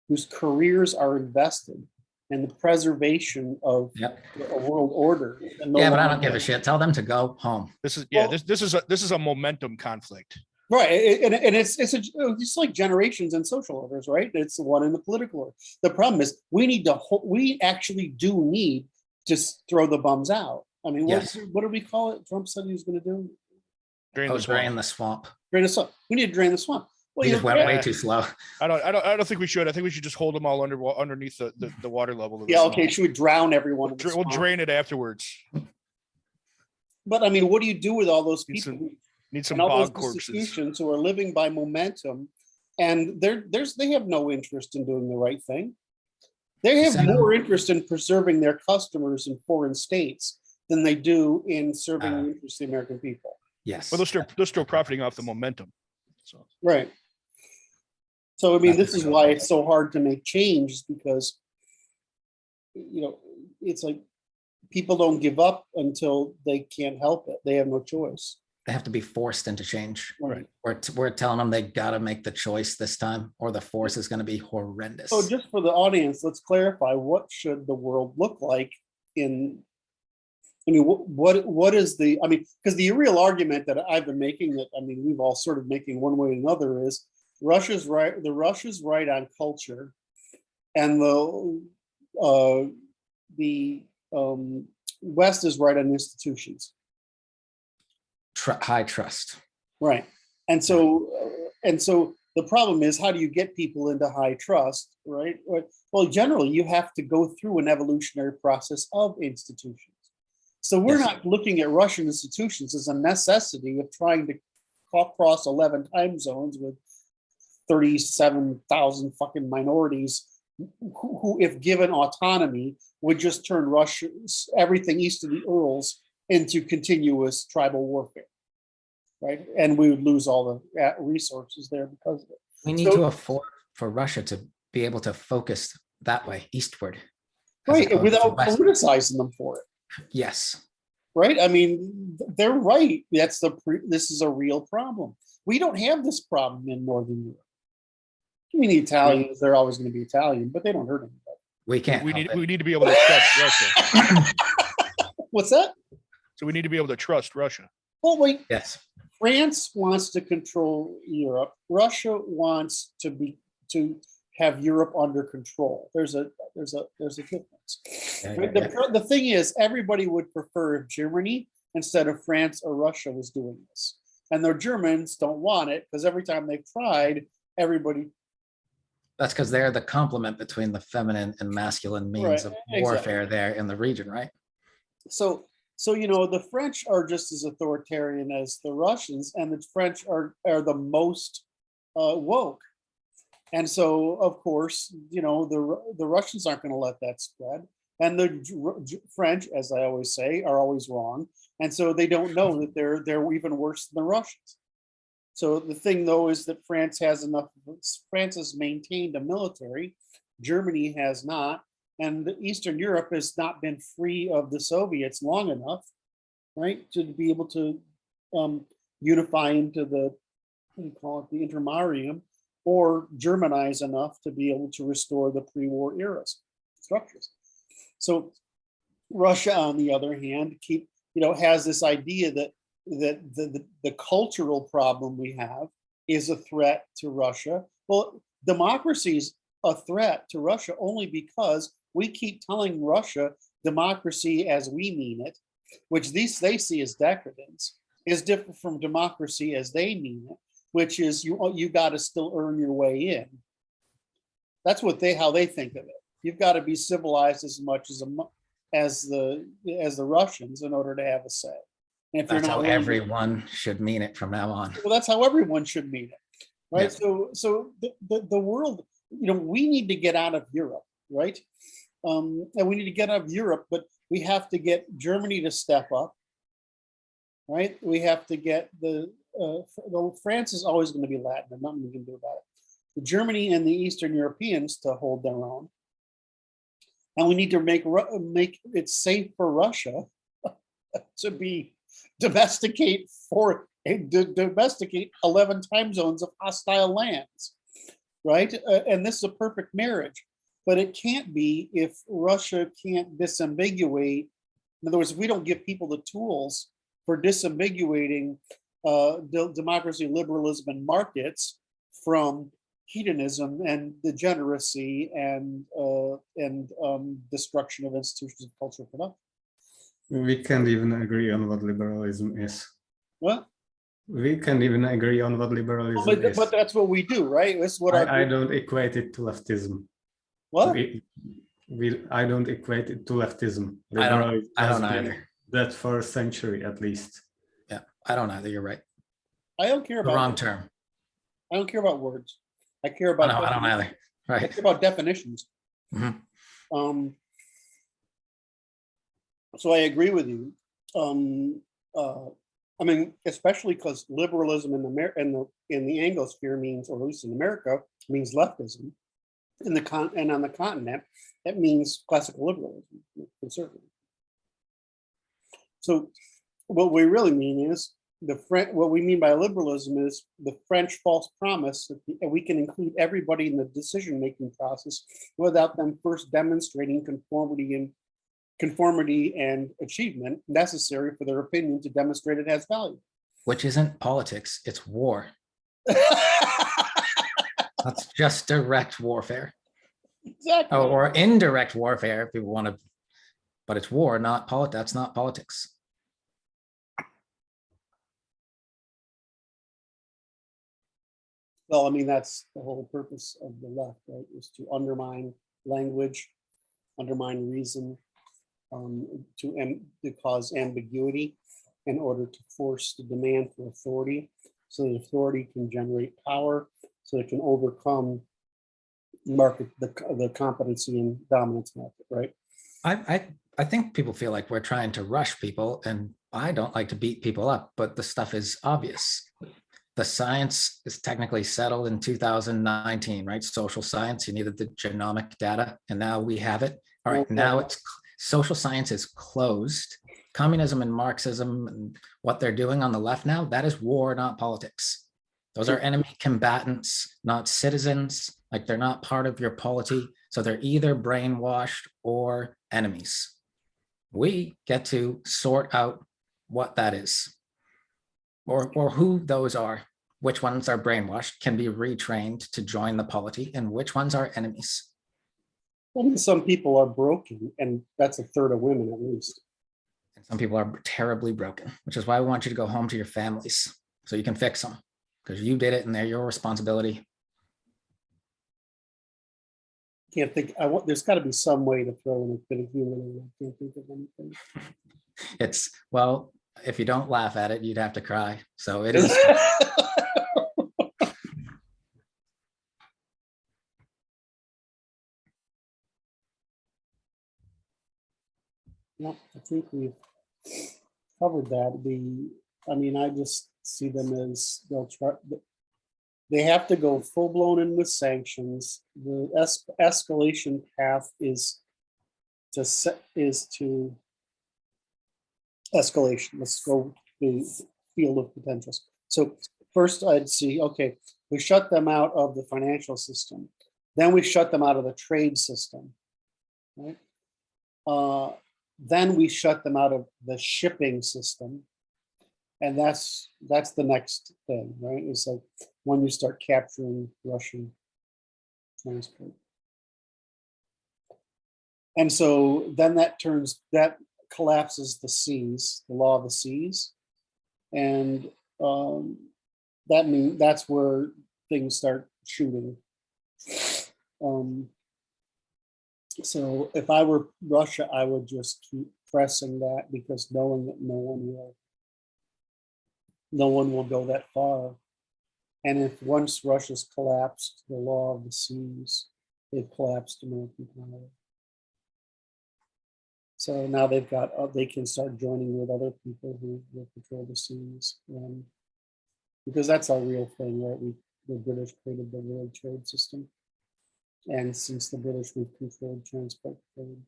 whose careers are invested in the preservation of a world order. Yeah, but I don't give a shit. Tell them to go home. This is a momentum conflict. Right, and it's just like generations and social orders, right? It's the one in the political order. The problem is we actually do need to throw the bums out. I mean, what do we call it? Trump said he was going to do? Drain the swamp. Drain the swamp. We need to drain the swamp. Well, We just went way Yeah. too slow. I don't think we should. I think we should just hold them all underneath the water level. Of the yeah, swamp. okay, should we drown everyone? in the We'll swamp? drain it afterwards. But I mean, what do you do with all those Need people some- who- Need some and all those bog corpses. institutions who are living by momentum, and they have no interest in doing the right thing. They have Send them- more interest in preserving their customers in foreign states than they do in serving the interests of the American people. Yes. But they're still profiting off the momentum. So Right. So I mean, That's this is true. why it's so hard to make change, because it's like people don't give up until they can't help it. They have no choice. They have to be forced into change. Right. We're telling them they got to make the choice this time, or the force is going to be horrendous. So just for the audience, let's clarify, what should the world look like what is the, because the real argument that I've been making, that we've all sort of making one way or another, is Russia's right on culture, and the West is right on institutions. High trust. Right. And so the problem is, how do you get people into high trust, right? Well, generally you have to go through an evolutionary process of institutions. So we're Yes. not looking at Russian institutions as a necessity of trying to cross 11 time zones with 37,000 fucking minorities who, if given autonomy, would just turn Russia's everything east of the Urals into continuous tribal warfare, right? And we would lose all the resources there because of it. We need to afford for Russia to be able to focus that way, eastward. as Right, opposed to without west. politicizing them for it, Yes. right? They're right. This is a real problem. We don't have this problem in Northern Europe. The Italians, they're always going to be Italian, but they don't hurt anybody. We can't. we help it. need to be able to trust Russia. What's that? So we need to be able to trust Russia. Well, wait, Yes. France wants to control Europe. Russia wants to have Europe under control. There's a difference. Yeah, Right? yeah, The thing is, everybody would prefer if Germany instead of France or Russia was doing this. And the Germans don't want it, because every time they've tried, everybody. That's because they're the complement between the feminine and masculine means Right, of exactly. warfare there in the region, right? So the French are just as authoritarian as the Russians, and the French are the most woke. And so, of course, the Russians aren't going to let that spread. And the French, as I always say, are always wrong. And so they don't know that they're even worse than the Russians. So the thing, though, is that France has maintained a military. Germany has not. And Eastern Europe has not been free of the Soviets long enough, right, to be able to unify into the intermarium, or Germanize enough to be able to restore the pre-war eras structures. So Russia, on the other hand, has this idea that the cultural problem we have is a threat to Russia. Well, democracy is a threat to Russia only because we keep telling Russia democracy as we mean it, which they see as decadence, is different from democracy as they mean it, which is you got to still earn your way in. That's how they think of it. You've got to be civilized as much as the Russians in order to have a say. And if That's you're how not everyone should mean it from now on. well, that's how everyone should mean it, right? Yeah. So the world, we need to get out of Europe, right? And we need to get out of Europe, but we have to get Germany to step up, right? We have to get France is always going to be Latin, and nothing we can do about it. The Germany and the Eastern Europeans to hold their own, and we need to make it safe for Russia to be domesticate 11 time zones of hostile lands, right? And this is a perfect marriage, but it can't be if Russia can't disambiguate. In other words, if we don't give people the tools for disambiguating democracy, liberalism, and markets from hedonism and degeneracy and destruction of institutions of cultural production. We can't even agree on what liberalism is. What? We can even agree on what liberalism is. But that's what we do, right? That's what I don't equate it to leftism. what? I don't equate it to leftism. I Liberalism has don't been either. that for a century at least. Yeah, I don't either. You're right. I don't care The about wrong term. I don't care about words. I care I about don't either. I Right. care about definitions. Mhm. So I agree with you. I mean, especially because liberalism in the Anglosphere means, or at least in America, means leftism. And on the continent, that means classical liberalism, conservative. So what we really mean is what we mean by liberalism is the French false promise that we can include everybody in the decision-making process without them first demonstrating conformity and achievement necessary for their opinion to demonstrate it has value. Which isn't politics, it's war. That's just direct warfare. Exactly. Or indirect warfare, if you want to, but it's war, not politics. That's not politics. Well, I mean, that's the whole purpose of the left, right? Is to undermine language, undermine reason, to cause ambiguity in order to force the demand for authority, so that authority can generate power, so it can overcome the competency and dominance market, right? I think people feel like we're trying to rush people, and I don't like to beat people up, but the stuff is obvious. The science is technically settled in 2019, right? Social science, you needed the genomic data, and now we have it. All right, now it's social science is closed. Communism and Marxism and what they're doing on the left now, that is war, not politics. Those are enemy combatants, not citizens. Like, they're not part of your polity. So they're either brainwashed or enemies. We get to sort out what that is, or who those are. Which ones are brainwashed, can be retrained to join the polity, and which ones are enemies. I mean, some people are broken, and that's a third of women at least. And some people are terribly broken, which is why we want you to go home to your families so you can fix them, because you did it and they're your responsibility. Can't think. There's got to be some way to throw in a bit of humor. I can't think of anything. It's, well, if you don't laugh at it, you'd have to cry. So it is. No, I think we've covered that. I mean, I just see them as they have to go full blown in with sanctions. The escalation path is to escalation. Let's go the field of potentials. So first I'd see, okay, we shut them out of the financial system. Then we shut them out of the trade system, right? Then we shut them out of the shipping system. And that's the next thing, right? It's like when you start capturing Russian transport. And so then that collapses the seas, the law of the seas. And that's where things start shooting. So if I were Russia, I would just keep pressing that, because knowing that no one will go that far. And if once Russia's collapsed the law of the seas, they've collapsed American power. So now they can start joining with other people who will control the seas, because that's our real thing, right? The British created the world trade system. And since the British, we've controlled transport trade.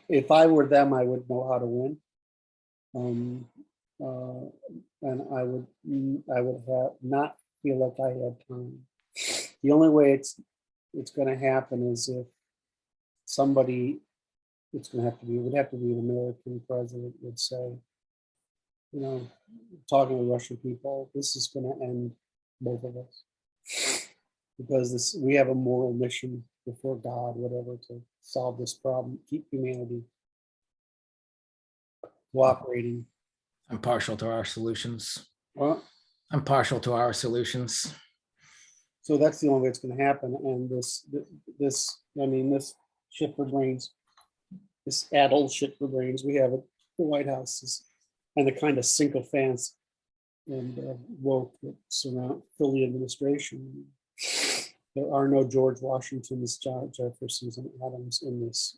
If I were them, I would know how to win. And I would not feel like I had time. The only way it's going to happen is if somebody, it would have to be an American president would say, talking to Russian people, this is going to end both of us, because we have a moral mission before God, whatever, to solve this problem, keep humanity. cooperating. I'm partial to our solutions. Well, I'm partial to our solutions. so that's the only way it's going to happen. And this shit for brains, this adult shit for brains we have at the White House is, and the kind of sycophants and woke that fill the administration. There are no George Washingtons, Jeffersons, and Adams in this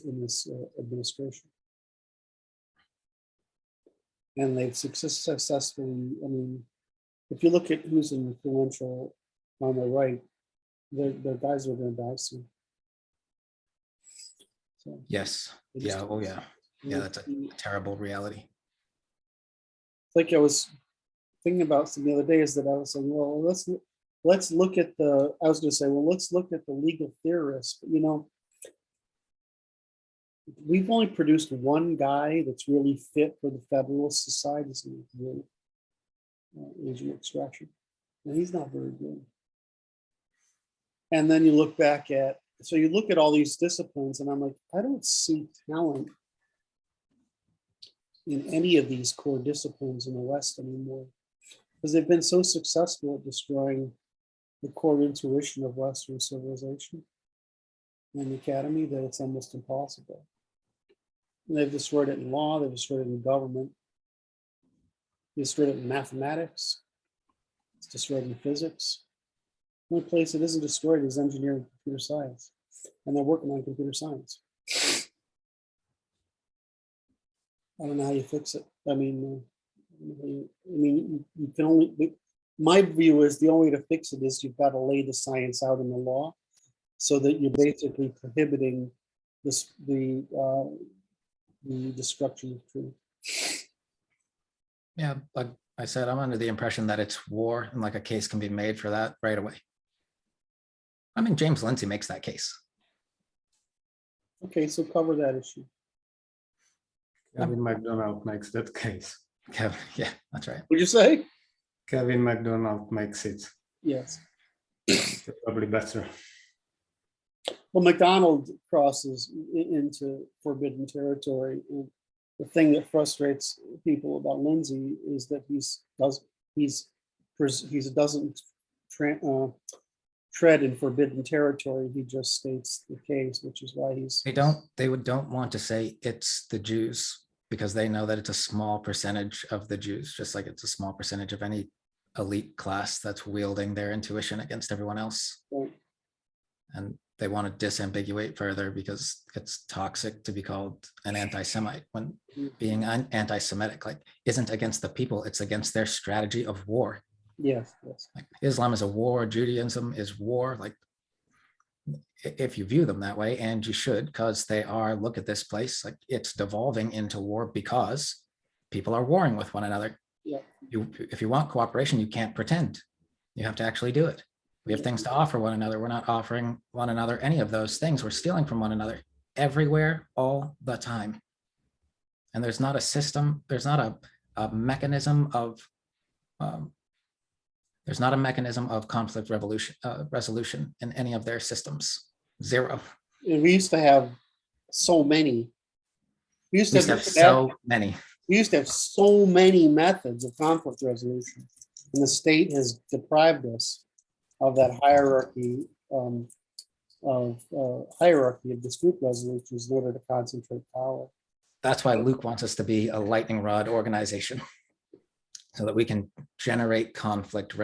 administration. And they've successfully, I mean, if you look at who's influential on the right, they're guys who are going to die soon. So, Yes. Yeah. Oh, yeah. Yeah, that's a terrible reality. Like I was thinking about some the other day is that I was saying, well, let's look at let's look at the legal theorists. But, you know, we've only produced one guy that's really fit for the Federalist Society's Asian extraction, and he's not very good. And then you look back at, so you look at all these disciplines, and I'm like, I don't see talent in any of these core disciplines in the West anymore, because they've been so successful at destroying the core intuition of Western civilization and the academy that it's almost impossible. And they've destroyed it in law, they've destroyed it in government, they destroyed it in mathematics, it's destroyed in physics. The only place it isn't destroyed is engineering and computer science, and they're working on computer science. I don't know how you fix it. I mean, you can only. My view is the only way to fix it is you've got to lay the science out in the law, so that you're basically prohibiting the destruction of truth. Yeah, like I said, I'm under the impression that it's war, and like a case can be made for that right away. I mean, James Lindsay makes that case. Okay, so cover that issue. Kevin McDonald makes that case. Kevin, yeah, that's right. Would you say? Kevin McDonald makes it. Yes. Probably better. Well, McDonald crosses into forbidden territory. And the thing that frustrates people about Lindsay is that he doesn't tread in forbidden territory. He just states the case, which is why they don't want to say it's the Jews, because they know that it's a small percentage of the Jews, just like it's a small percentage of any elite class that's wielding their intuition against everyone else. Right. And they want to disambiguate further because it's toxic to be called an anti-Semite, when being anti-Semitic isn't against the people, it's against their strategy of war. Yes. Like Islam is a war, Judaism is war. Like, if you view them that way, and you should, because they are, look at this place, like it's devolving into war because people are warring with one another. Yeah. If you want cooperation, you can't pretend. You have to actually do it. We have things to offer one another. We're not offering one another any of those things. We're stealing from one another everywhere, all the time. And there's not a system, there's not a mechanism of conflict resolution in any of their systems. Zero. And we used to have so many. We used to have so many. We used to have so many methods of conflict resolution, and the state has deprived us of that hierarchy of dispute resolutions in order to concentrate power. That's why Luke wants us to be a lightning rod organization, so that we can generate conflict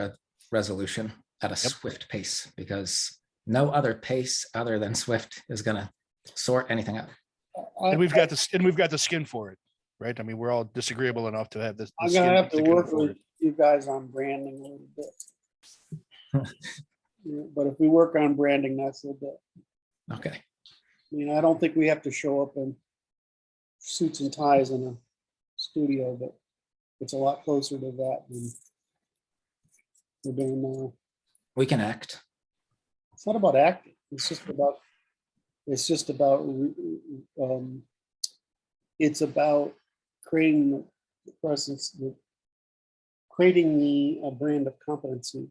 resolution at a swift pace, because no other pace other than swift is going to sort anything out. And we've got the skin for it, right? I mean, we're all disagreeable enough to have this. I'm gonna have to work with you guys on branding a little bit. Yeah, but if we work on branding, that's a bit. Okay. I mean, I don't think we have to show up in suits and ties in a studio, but it's a lot closer to that than we're doing now. We can act. It's not about acting. It's about creating the presence, creating a brand of competency,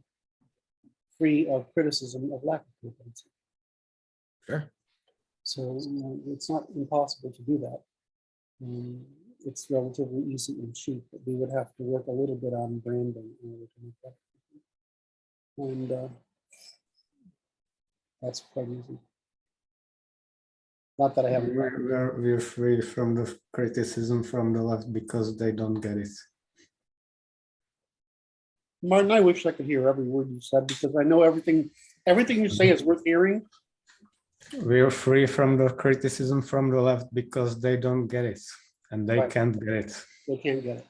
free of criticism of lack of competency. Sure. So it's not impossible to do that. it's relatively easy and cheap, but we would have to work a little bit on branding in order to make that happen. And that's quite easy. Not that I haven't. We're free from the criticism from the left because they don't get it. Martin, I wish I could hear every word you said because I know everything you say is worth hearing. We're free from the criticism from the left because they don't get it and they Right. can't get it. They can't get it.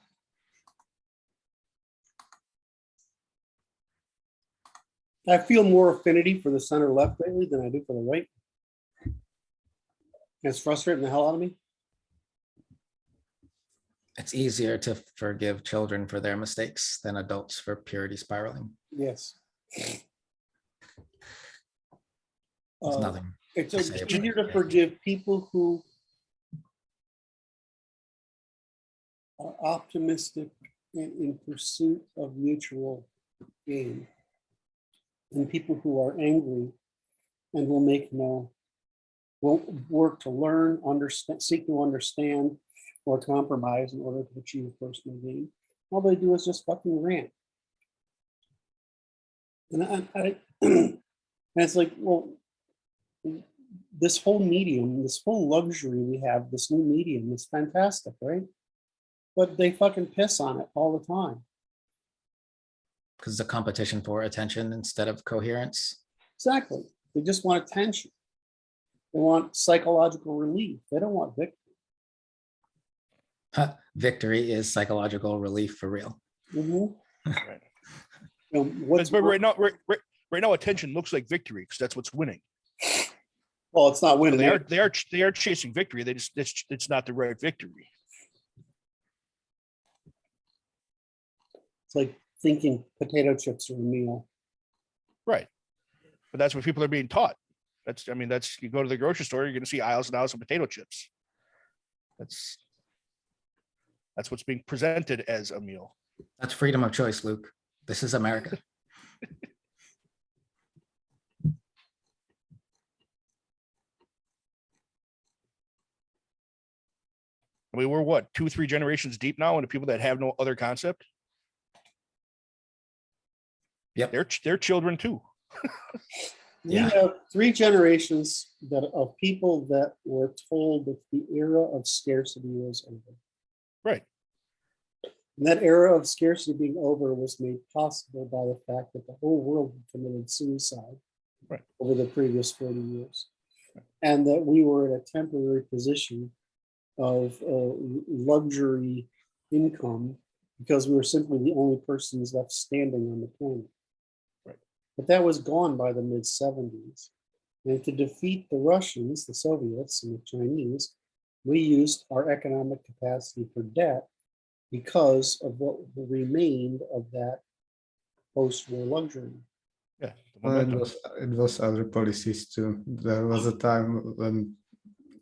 I feel more affinity for the center left lately than I do for the right. It's frustrating the hell out of me. It's easier to forgive children for their mistakes than adults for purity spiraling. Yes. There's nothing. It's to say about easier it. to forgive people who are optimistic and in pursuit of mutual gain than people who are angry and will work to learn, understand, seek to understand, or compromise in order to achieve personal gain. All they do is just fucking rant. And and it's like, well, this whole medium, this whole luxury we have, this new medium is fantastic, right? But they fucking piss on it all the time. Because it's a competition for attention instead of coherence. Exactly. They just want attention. They want psychological relief. They don't want victory. Victory is psychological relief for real. Mhm. Right. You know, what's But right now, attention looks like victory because that's what's winning. well, it's not winning. They are chasing victory. They just it's not the right victory. It's like thinking potato chips are a meal. Right. But that's what people are being taught. That's you go to the grocery store, you're going to see aisles and aisles of potato chips. That's what's being presented as a meal. That's freedom of choice, Luke. This is America. I mean, we're what, 2-3 generations deep now into people that have no other concept. Yep. They're children too. We Yeah. have 3 generations of people that were told that the era of scarcity was over. Right. And that era of scarcity being over was made possible by the fact that the whole world had committed suicide Right. over the previous 40 years. And that we were in a temporary position of luxury income because we were simply the only persons left standing on the planet. Right. But that was gone by the mid-70s. And to defeat the Russians, the Soviets, and the Chinese, we used our economic capacity for debt because of what remained of that post-war luxury. Yeah. It was other policies too. There was a time when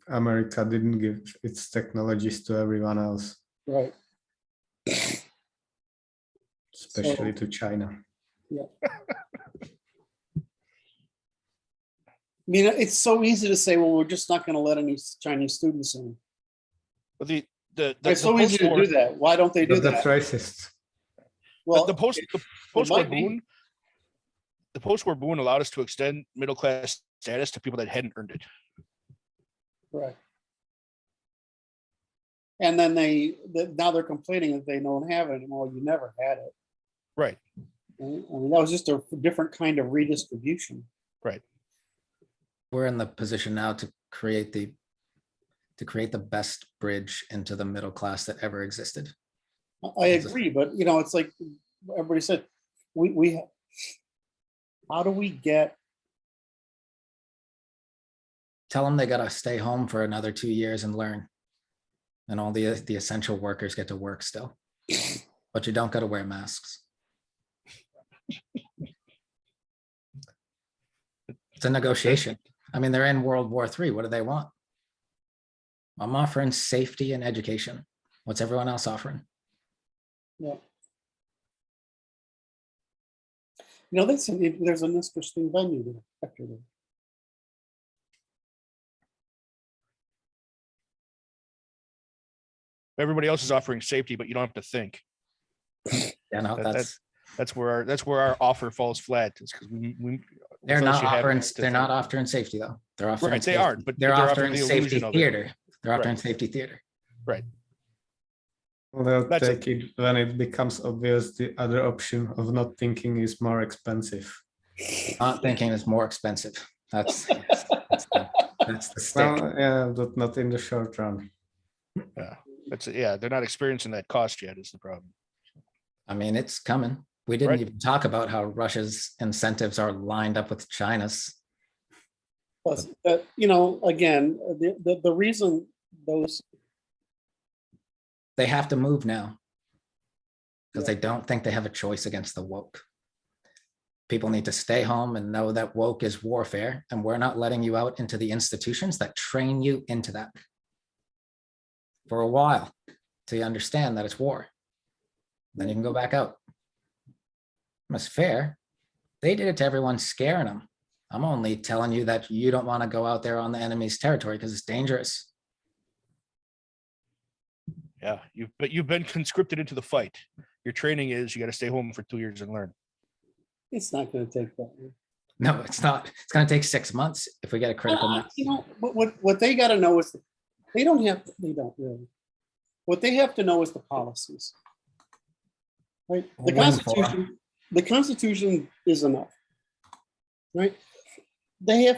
America didn't give its technologies to everyone else, Right. especially to China. Yeah. I mean, it's so easy to say, well, we're just not going to let any Chinese students in. But It's so easy to do that. Why don't they do But that's that? racist. Well, the post-war might be. boom, the post-war boom allowed us to extend middle class status to people that hadn't earned it. Right. And then now they're complaining that they don't have it anymore. You never had it. Right. Right? I mean, that was just a different kind of redistribution. Right. We're in the position now to create the best bridge into the middle class that ever existed. I agree, but it's like everybody said, we how do we get? Tell them they got to stay home for another 2 years and learn. And all the essential workers get to work still. But you don't got to wear masks. It's a negotiation. I mean, they're in World War III. What do they want? I'm offering safety and education. What's everyone else offering? Yeah. There's an interesting venue there after that. Everybody else is offering safety, but you don't have to think. Yeah, no, That's where our offer falls flat. Is because they're unless not you have offering, to they're think. not offering safety though. They're offering Right, they safety. aren't, but they're they're offering offering the safety illusion of it. theater. They're offering Right. safety theater. Right. They'll That's take it when it becomes obvious the other option of not thinking is more expensive. Not thinking is more expensive. That's the stick. Well, yeah, but not in the short run. Yeah, they're not experiencing that cost yet is the problem. I mean, it's coming. We didn't Right. even talk about how Russia's incentives are lined up with China's. Plus, again, the reason those, They have to move now because Yeah. they don't think they have a choice against the woke. People need to stay home and know that woke is warfare, and we're not letting you out into the institutions that train you into that for a while till you understand that it's war. Then you can go back out. It's fair. They did it to everyone, scaring them. I'm only telling you that you don't want to go out there on the enemy's territory because it's dangerous. Yeah, you've been conscripted into the fight. Your training is you got to stay home for 2 years and learn. it's not going to take that long. No, it's not. It's going to take 6 months if we get a critical mass. What they got to know is they don't really. What they have to know is the policies. Right? The Constitution is enough. Right?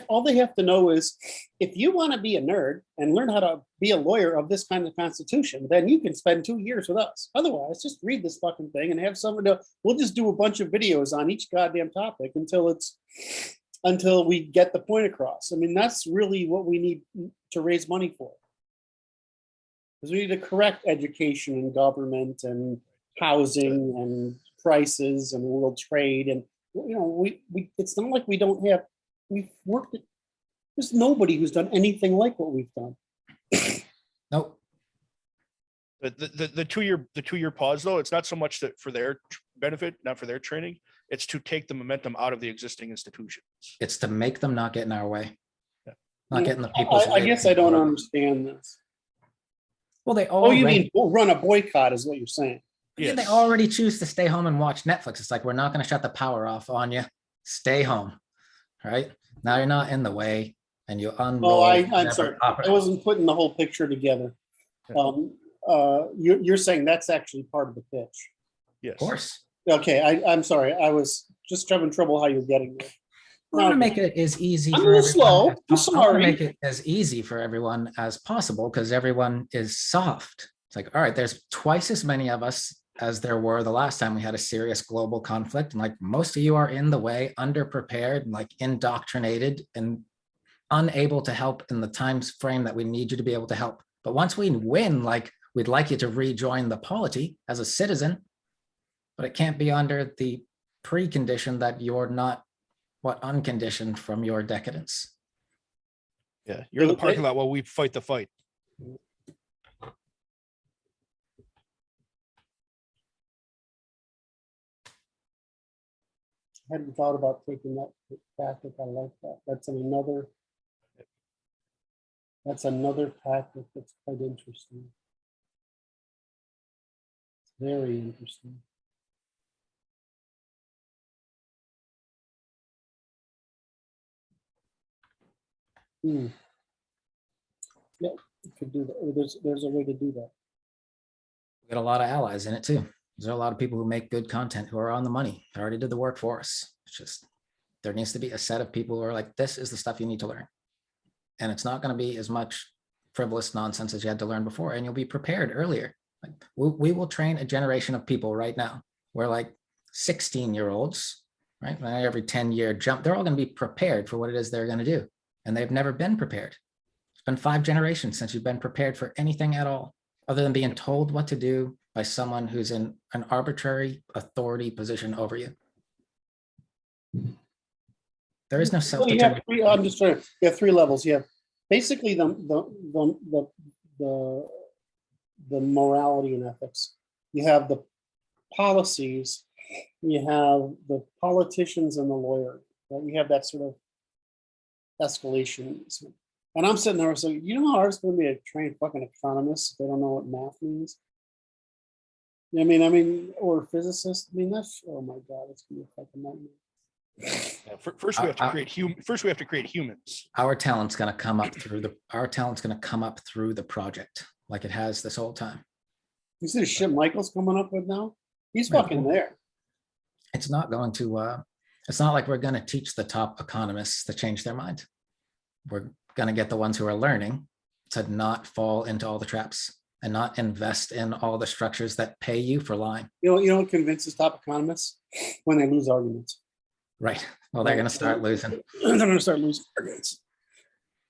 All they have to know is if you want to be a nerd and learn how to be a lawyer of this kind of Constitution, then you can spend 2 years with us. Otherwise, just read this fucking thing and have someone we'll just do a bunch of videos on each goddamn topic until we get the point across. I mean, that's really what we need to raise money for. Because we need to correct education and government and housing and prices and world trade. And, it's not like we've worked it. There's nobody who's done anything like what we've done. Nope. The 2-year pause though, it's not so much that for their benefit, not for their training, it's to take the momentum out of the existing institutions. It's to make them not get in our way. Yeah. Not getting the people's way. I guess I don't understand this. Well, they Oh, you already, mean we'll run a boycott is what you're saying. yeah, they Yes. already choose to stay home and watch Netflix. It's like, we're not going to shut the power off on you. Stay home. Right? Now you're not in the way and you unroll. Oh, I'm whatever sorry. opera- I wasn't putting the whole picture together. You're saying that's actually part of the pitch. Yes. Of course. Okay, I'm sorry. I was just having trouble how you're getting there. I want to make it as easy. I'm for a little slow. everyone I'm as- I want to sorry. make it as easy for everyone as possible because everyone is soft. It's like, all right, there's twice as many of us as there were the last time we had a serious global conflict. And like most of you are in the way, underprepared, and like indoctrinated and unable to help in the time frame that we need you to be able to help. But once we win, like we'd like you to rejoin the polity as a citizen, but it can't be under the precondition that you're not unconditioned from your decadence. Yeah, you're in the parking lot while we fight the fight. I hadn't thought about taking that tactic. I like that. That's another tactic that's quite interesting. It's very interesting. Yeah, you could do that. There's a way to do that. We got a lot of allies in it too. There's a lot of people who make good content who are on the money. They already did the work for us. It's just, there needs to be a set of people who are like, this is the stuff you need to learn. And it's not going to be as much frivolous nonsense as you had to learn before. And you'll be prepared earlier. Like we will train a generation of people right now. We're like 16-year-olds, right? Every 10-year jump, they're all going to be prepared for what it is they're going to do. And they've never been prepared. It's been 5 generations since you've been prepared for anything at all, other than being told what to do by someone who's in an arbitrary authority position over you. There is no self-determination. I'm just trying. You have 3 levels. You have basically the morality and ethics. You have the policies. You have the politicians and the lawyer. Right? You have that sort of escalation. And I'm sitting there saying, you know how hard it's going to be to train fucking economists if they don't know what math means? I mean, or physicists. I mean, that's, oh my God, it's going to be a fucking nightmare. Yeah, first we have to create First we have to create humans. Our talent's gonna come up through the project like it has this whole time. You see the shit Michael's coming up with now? He's Yeah. fucking there. It's not going to, it's not like we're gonna teach the top economists to change their mind. We're gonna get the ones who are learning to not fall into all the traps and not invest in all the structures that pay you for lying. You know what convinces top economists? When they lose arguments. Right. Well, they're gonna start losing. They're going to start losing arguments.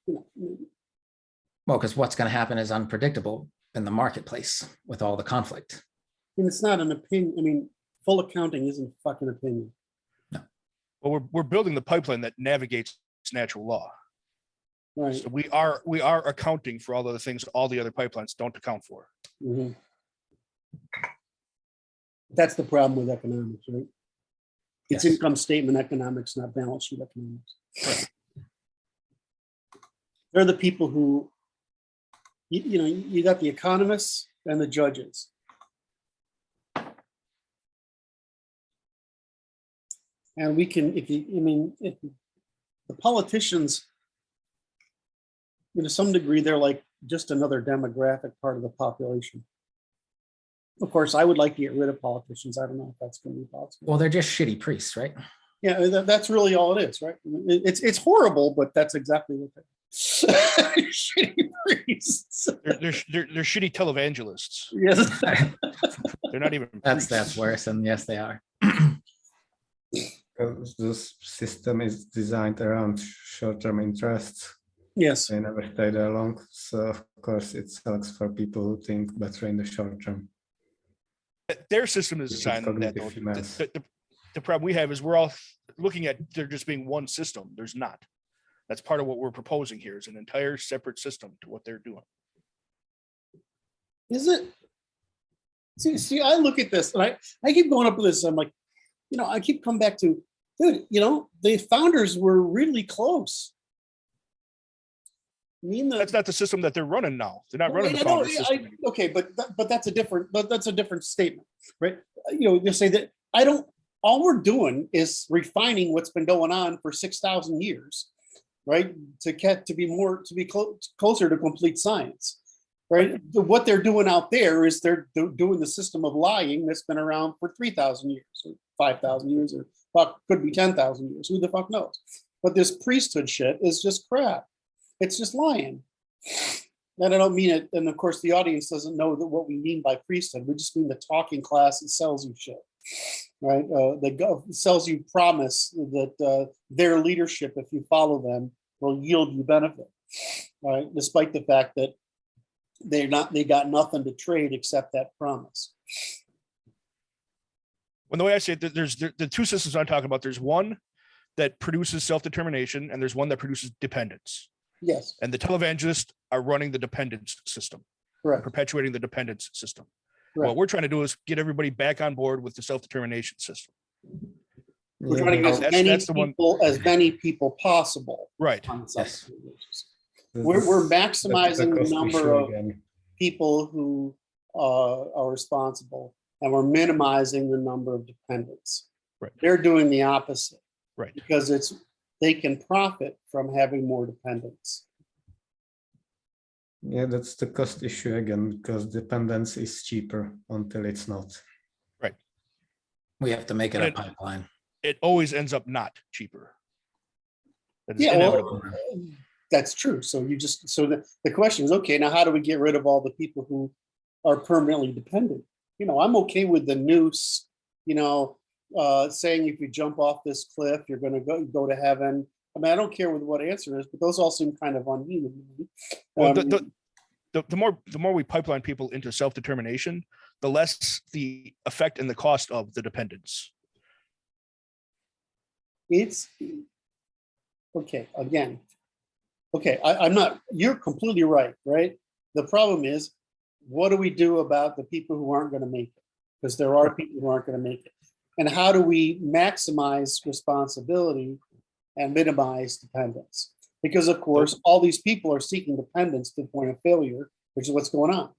You know, Well, because what's gonna happen is unpredictable in the marketplace with all the conflict. and it's not an opinion. I mean, full accounting isn't fucking opinion. Well, we're building the pipeline that navigates natural law. Right. So we are accounting for all of the things all the other pipelines don't account for. Mhm. That's the problem with economics, right? It's Yes. income statement economics, not balance sheet economics. They're the people who, you got the economists and the judges. And we can, if the politicians, to some degree, they're like just another demographic part of the population. Of course, I would like to get rid of politicians. I don't know if that's going to be possible. Well, they're just shitty priests, right? Yeah, that's really all it is, right? It's horrible, but that's exactly what they're shitty priests. They're shitty televangelists. Yes. They're not even That's priests. worse. And yes, they are. Because this system is designed around short-term interests. Yes. They never stay there long. So of course it sucks for people who think better in the short term. Their system is It's designed that cognitive though. mess. The problem we have is we're all looking at there just being one system. There's not. That's part of what we're proposing here is an entire separate system to what they're doing. Is it? See, I look at this and I keep going up with this. I'm like, I keep coming back to, dude, the founders were really close. I mean, That's not the system that they're running now. They're not running the I know, founder system anymore. okay, but that's a different statement, right? You say that all we're doing is refining what's been going on for 6,000 years, right? To be closer to complete science, right? What they're doing out there is they're doing the system of lying that's been around for 3,000 years, or 5,000 years, or could be 10,000 years. Who the fuck knows? But this priesthood shit is just crap. It's just lying. And I don't mean it. And of course, the audience doesn't know what we mean by priesthood. We just mean the talking class that sells you shit, right? That sells you promise that their leadership, if you follow them, will yield you benefit, right? Despite the fact that they got nothing to trade except that promise. When the way I say it, there's the two systems I'm talking about. There's one that produces self-determination, and there's one that produces dependence. Yes. And the televangelists are running the dependence system, Correct. perpetuating the dependence system. Right. What we're trying to do is get everybody back on board with the self-determination system. We're trying to get as many people possible. Right. On Yes. We're maximizing the cost number issue of again. people who are responsible, and we're minimizing the number of dependents. Right. They're doing the opposite. Right. Because they can profit from having more dependents. Yeah, that's the cost issue again, because dependence is cheaper until it's not. Right. We have to make it a pipeline. It always ends up not cheaper. That is Yeah, inevitable. that's true. So the question is, okay, now how do we get rid of all the people who are permanently dependent? I'm okay with the noose, saying if you jump off this cliff, you're going to go to heaven. I mean, I don't care what answer is, but those all seem kind of unhuman. Well, the more we pipeline people into self-determination, the less the effect and the cost of the dependence. It's okay. Again, okay. I'm not. You're completely right. Right. The problem is, what do we do about the people who aren't going to make it? Because there are people who aren't going to make it. And how do we maximize responsibility and minimize dependence? Because of course, all these people are seeking dependence to the point of failure, which is what's going on.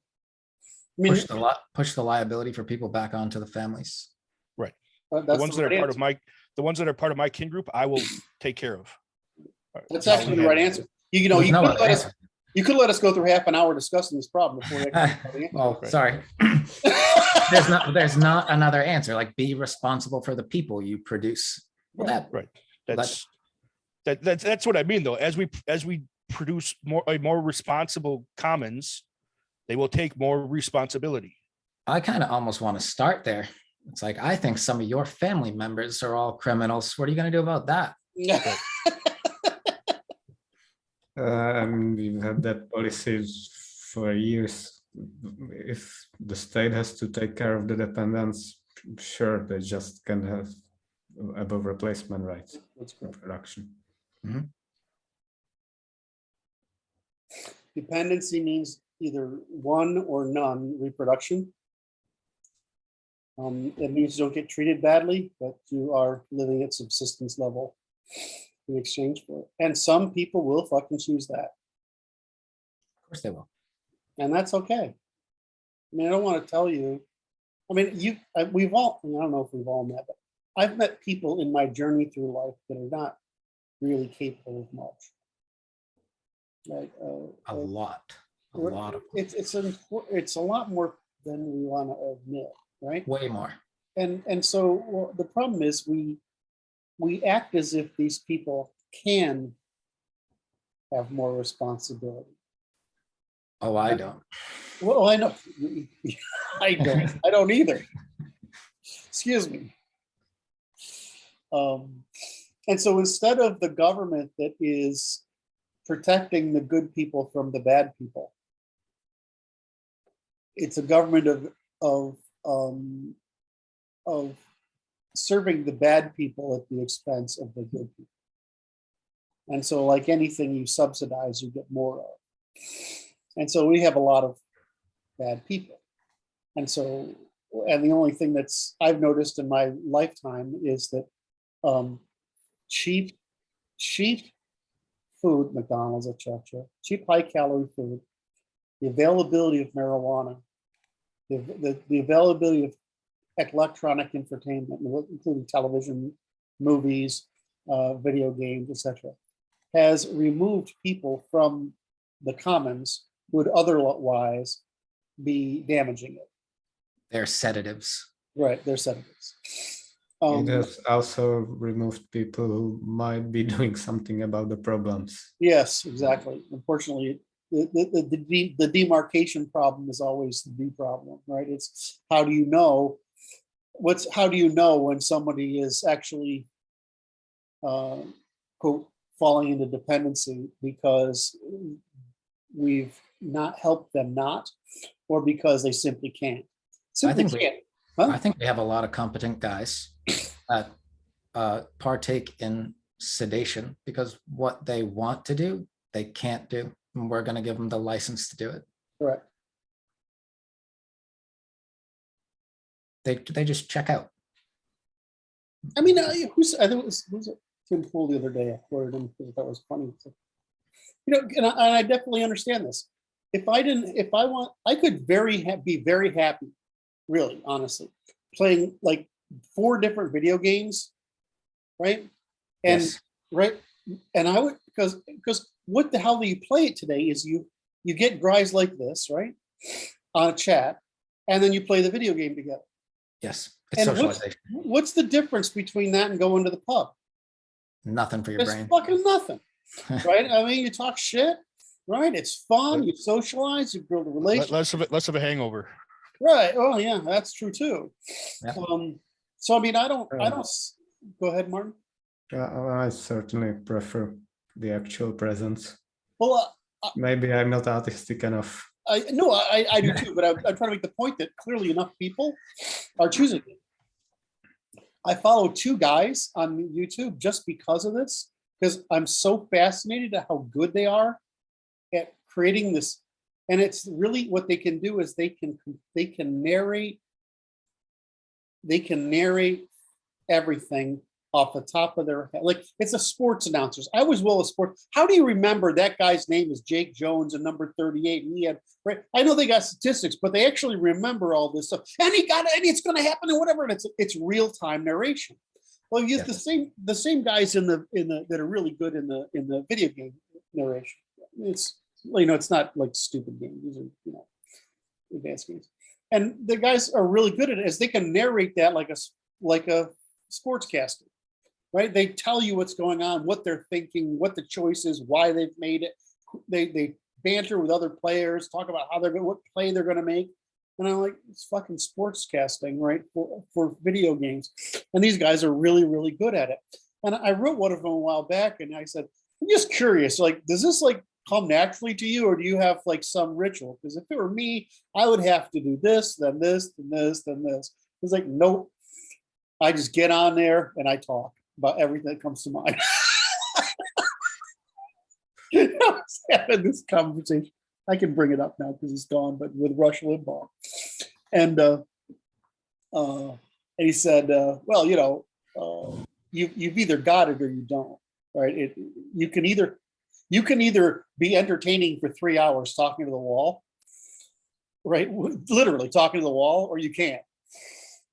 I mean, push the liability for people back onto the families. Right. that's The ones that are right part answer. of the ones that are part of my kin group, I will take care of. That's how actually we the right handle answer. You know, There's you no could other let us, answer. you could let us go through half an hour discussing this problem before we actually Oh, Right. sorry. There's not another answer. Like, be responsible for the people you produce. Well, Right. That's what I mean, though. As we produce a more responsible commons, they will take more responsibility. I kind of almost want to start there. It's like, I think some of your family members are all criminals. What are you going to do about that? We've had that policy for years. If the state has to take care of the dependents, sure, they just can have above replacement rights in production. Mm-hmm. Dependency means either one or none reproduction. It means you don't get treated badly, but you are living at subsistence level in exchange for it. And some people will fucking choose that. Of course they will. And that's okay. I mean, I don't want to tell you. I mean, we've all, I don't know if we've all met, but I've met people in my journey through life that are not really capable of much. Like A lot of them. it's a lot more than we want to admit, right? Way more. And so the problem is we act as if these people can have more responsibility. Oh, I don't. Well, I know. I don't either. Excuse me. And so instead of the government that is protecting the good people from the bad people, it's a government of serving the bad people at the expense of the good people. And so, like anything you subsidize, you get more of. And so we have a lot of bad people. And so, and the only thing that's I've noticed in my lifetime is that cheap food, McDonald's, etc., cheap high calorie food, the availability of marijuana, the availability of electronic entertainment, including television, movies, video games, etc., has removed people from the commons who would otherwise be damaging it. They're sedatives. Right, they're sedatives. It has also removed people who might be doing something about the problems. Yes, exactly. Unfortunately, the demarcation problem is always the problem, right? It's how do you know when somebody is actually quote falling into dependency because we've not helped them or because they simply can't. I think we have a lot of competent guys that partake in sedation because what they want to do, they can't do. And we're going to give them the license to do it. Correct. They just check out. I mean, I think it was Tim Pool the other day. I quoted him because that was funny. You know, and I definitely understand this. I could be very happy, really, honestly, playing like 4 different video games, right? And Yes. right, and I would because what the hell do you play it today is you get guys like this, right, on a chat, and then you play the video game together. Yes. It's And socialization. what's the difference between that and going to the pub? Nothing for your There's brain. fucking nothing, right? I mean, you talk shit, right? It's fun. You socialize. You build a relationship. Less of a hangover. Right. Oh, yeah, that's true too. Yep. So I mean, I don't. Go ahead, Martin. I certainly prefer the actual presence. Well, Maybe I'm not artistic enough. I do too, but I'm trying to make the point that clearly enough people are choosing it. I follow 2 guys on YouTube just because of this, because I'm so fascinated at how good they are at creating this. And it's really what they can do is they can narrate everything off the top of their head. Like it's a sports announcers. I was a sports. How do you remember that guy's name is Jake Jones and number 38? And he had, right. I know they got statistics, but they actually remember all this stuff. And he got it, and it's going to happen and whatever. And it's real time narration. Well, you have the same guys in the that are really good in the video game narration. It's it's not like stupid games. These are advanced games, and the guys are really good at it as they can narrate that like a sportscaster, right? They tell you what's going on, what they're thinking, what the choice is, why they've made it. They banter with other players, talk about what play they're going to make. And I'm like, it's fucking sportscasting, right? For video games. And these guys are really, really good at it. And I wrote one of them a while back and I said, I'm just curious, like, does this like come naturally to you, or do you have like some ritual? Because if it were me, I would have to do this, then this, then this, then this. It's like, nope. I just get on there and I talk about everything that comes to mind. I was having this conversation. I can bring it up now because it's gone, but with Rush Limbaugh. And he said, well, you've either got it or you don't, right? You can either be entertaining for 3 hours talking to the wall, right? Literally talking to the wall, or you can't.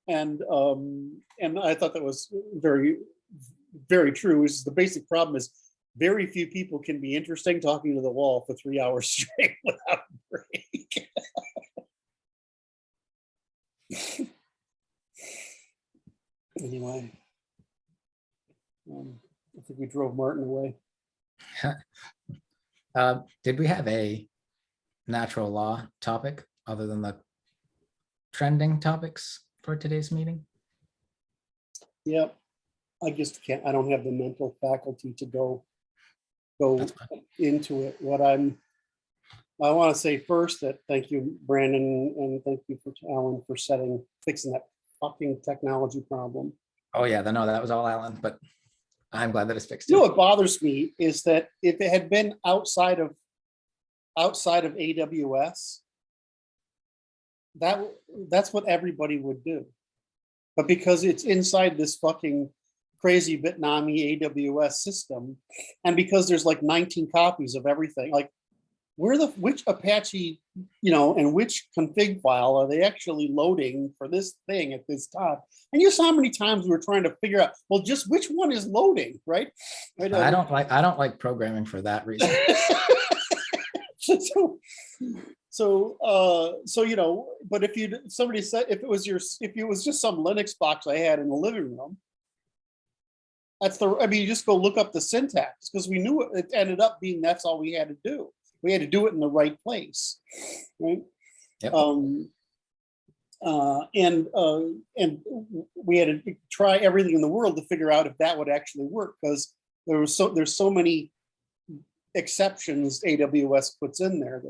And I thought that was very, very true. Is the basic problem is very few people can be interesting talking to the wall for 3 hours straight without a break. Anyway, I think we drove Martin away. Did we have a natural law topic other than the trending topics for today's meeting? Yep. I just can't, I don't have the mental faculty to go into it. I want to say first that thank you, Brandon, and thank you for Alan for fixing that fucking technology problem. Oh yeah, no, that was all Alan, but I'm glad that it's fixed. You know what bothers me is that if it had been outside of AWS, that's what everybody would do. But because it's inside this fucking crazy Vietnamese AWS system, and because there's like 19 copies of everything, like which Apache, and which config file are they actually loading for this thing at this time? And you saw how many times we were trying to figure out, well, just which one is loading, right? I don't like programming for that reason. But if somebody said if it was just some Linux box I had in the living room, you just go look up the syntax, because we knew it ended up being that's all we had to do. We had to do it in the right place, right? Yep. And we had to try everything in the world to figure out if that would actually work, because there's so many exceptions AWS puts in there.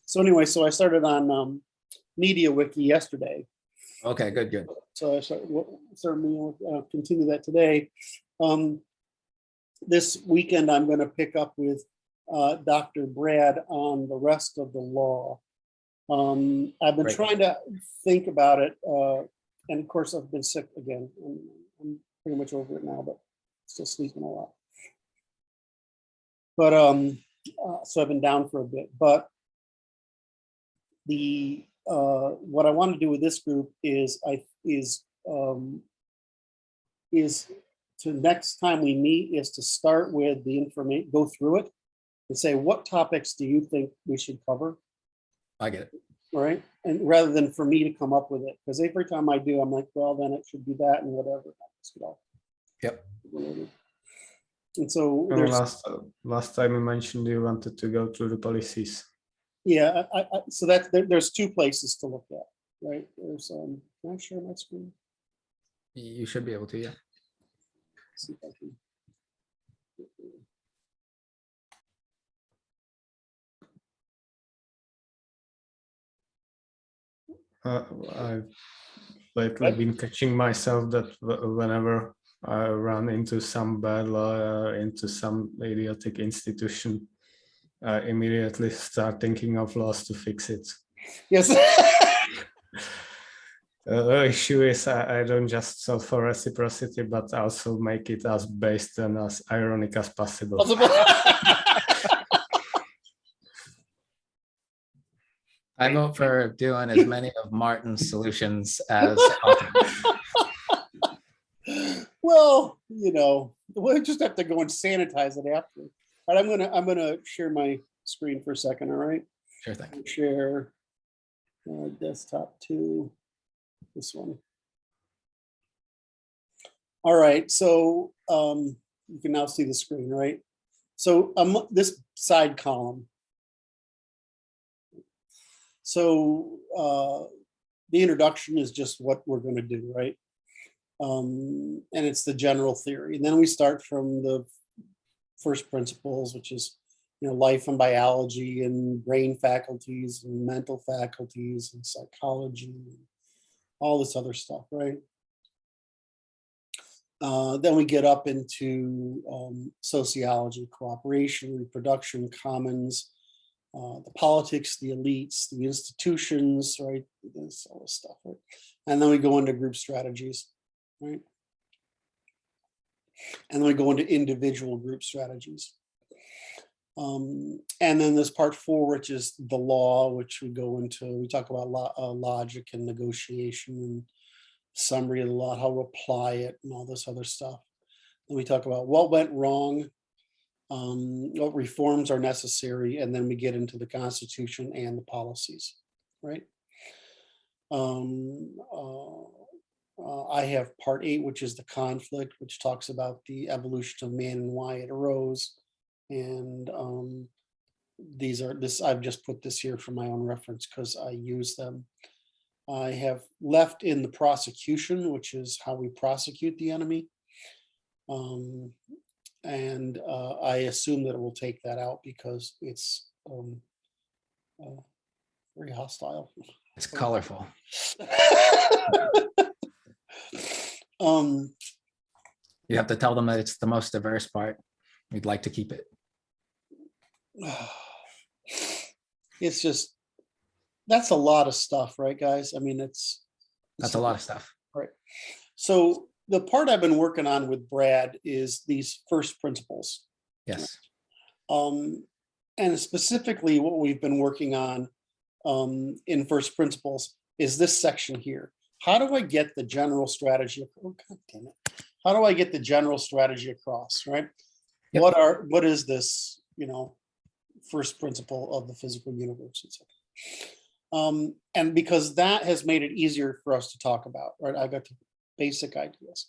So anyway, I started on MediaWiki yesterday. Okay, good. So I started MediaWiki, continue that today. This weekend I'm going to pick up with Dr. Brad on the rest of the law. I've been trying to think about it, and of course I've been sick again. I'm pretty much over it now, but still sleeping a lot. But so I've been down for a bit. But what I want to do with this group is to next time we meet is to start with the information, go through it, and say, what topics do you think we should cover? I get it. Right. And rather than for me to come up with it, because every time I do, I'm like, well, then it should be that and whatever. Yep. And so last time you mentioned you wanted to go through the policies. Yeah. So there's two places to look at, right? There's can I share my screen? You should be able to, yeah. See if I can. I've lately been catching myself that whenever I run into some bad law or into some idiotic institution, I immediately start thinking of laws to fix it. Yes. issue is I don't just solve for reciprocity, but also make it as based and as ironic as possible. I vote for doing as many of Martin's solutions as possible. Well, you know, we'll just have to go and sanitize it after. All right, I'm gonna share my screen for a second. All right, Sure thing. share desktop to this one. All right, so you can now see the screen, right? So this side column. So the introduction is just what we're going to do, right? And it's the general theory. And then we start from the first principles, which is, you know, life and biology and brain faculties and mental faculties and psychology and all this other stuff, right? Then we get up into sociology, cooperation, reproduction, commons, the politics, the elites, the institutions, right? This all this stuff, right? And then we go into group strategies, right? And then we go into individual group strategies. And then there's part 4, which is the law, which we go into, we talk about logic and negotiation and summary of the law, how to apply it and all this other stuff. Then we talk about what went wrong, what reforms are necessary, and then we get into the Constitution and the policies, right? I have part 8, which is the conflict, which talks about the evolution of man and why it arose. And I've just put this here for my own reference because I use them. I have left in the prosecution, which is how we prosecute the enemy. And I assume that it will take that out because it's very hostile. It's colorful. You have to tell them that it's the most diverse part. We'd like to keep it. It's just, that's a lot of stuff, right, guys? I mean, that's a lot of stuff. Right. So the part I've been working on with Brad is these first principles. Yes. And specifically what we've been working on in first principles is this section here. How do I get the general strategy? Oh, God damn it. How do I get the general strategy across, right? Yep. What is this, you know, first principle of the physical universe, etc. And because that has made it easier for us to talk about, right? I got the basic ideas.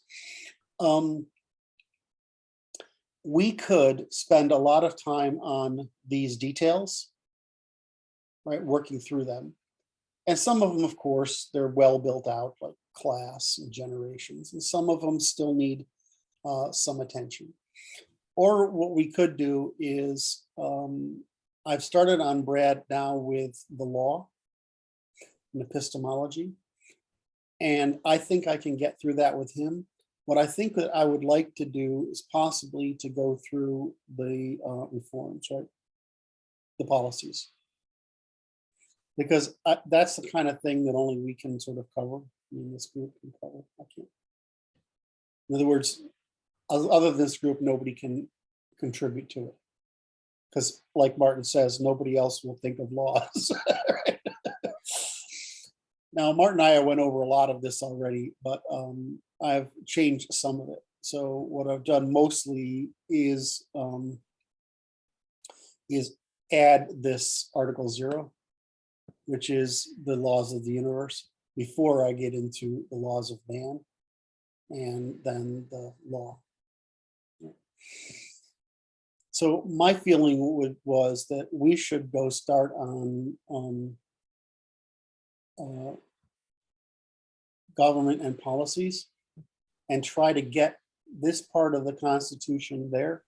We could spend a lot of time on these details, right? Working through them. And some of them, of course, they're well built out, like class and generations, and some of them still need some attention. Or what we could do is, I've started on Brad now with the law and epistemology, and I think I can get through that with him. What I think that I would like to do is possibly to go through the reforms, right? The policies. Because that's the kind of thing that only we can sort of cover. I mean, this group can cover. I can't. In other words, other than this group, nobody can contribute to it. Because like Martin says, nobody else will think of laws. Right? Now, Martin and I went over a lot of this already, but I've changed some of it. So what I've done mostly is add this Article 0, which is the laws of the universe, before I get into the laws of man and then the law. So my feeling was that we should go start on government and policies and try to get this part of the Constitution there,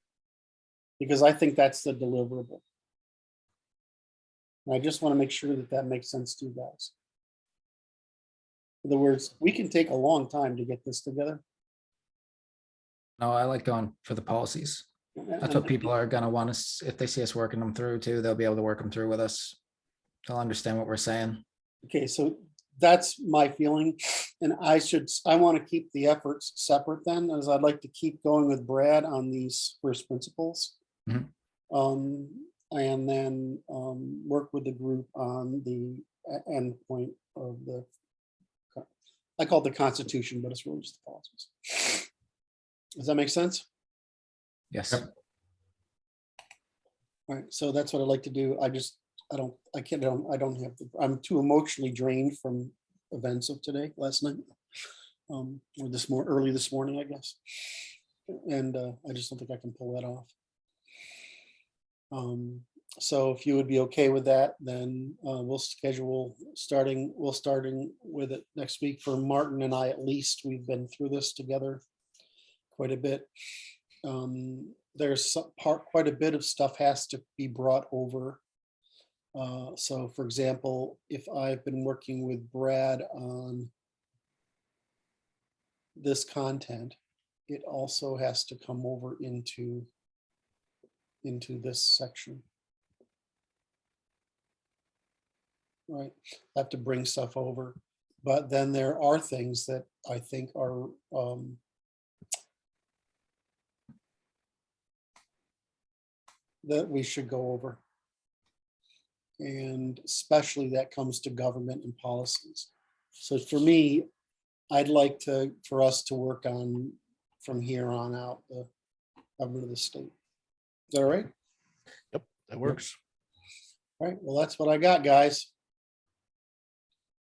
because I think that's the deliverable. And I just want to make sure that that makes sense to you guys. In other words, we can take a long time to get this together. No, I like going for the policies. That's what people are going to want us. If they see us working them through too, they'll be able to work them through with us. They'll understand what we're saying. Okay, so that's my feeling. And I want to keep the efforts separate then, as I'd like to keep going with Brad on these first principles. Mhm. And then work with the group on the end point of the, I call it the Constitution, but it's really just the policies. Does that make sense? Yes. Yep. All right, so that's what I'd like to do. I don't have, I'm too emotionally drained from events of today, last night. Or early this morning, I guess. And I just don't think I can pull that off. So if you would be okay with that, then we'll starting with it next week for Martin and I, at least. We've been through this together quite a bit. There's quite a bit of stuff has to be brought over. So for example, if I've been working with Brad on this content, it also has to come over into this section. Right, I have to bring stuff over, but then there are things that I think are that we should go over. And especially that comes to government and policies. So for me, I'd like for us to work on from here on out the government of the state. Is that all right? Yep, that works. All right, well, that's what I got, guys.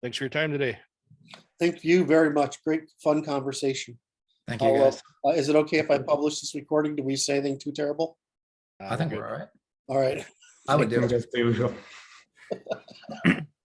Thanks for your time today. Thank you very much. Great, fun conversation. Thank you, guys. Is it okay if I publish this recording? Do we say anything too terrible? I think we're all right. All right. I would do it. Just the usual.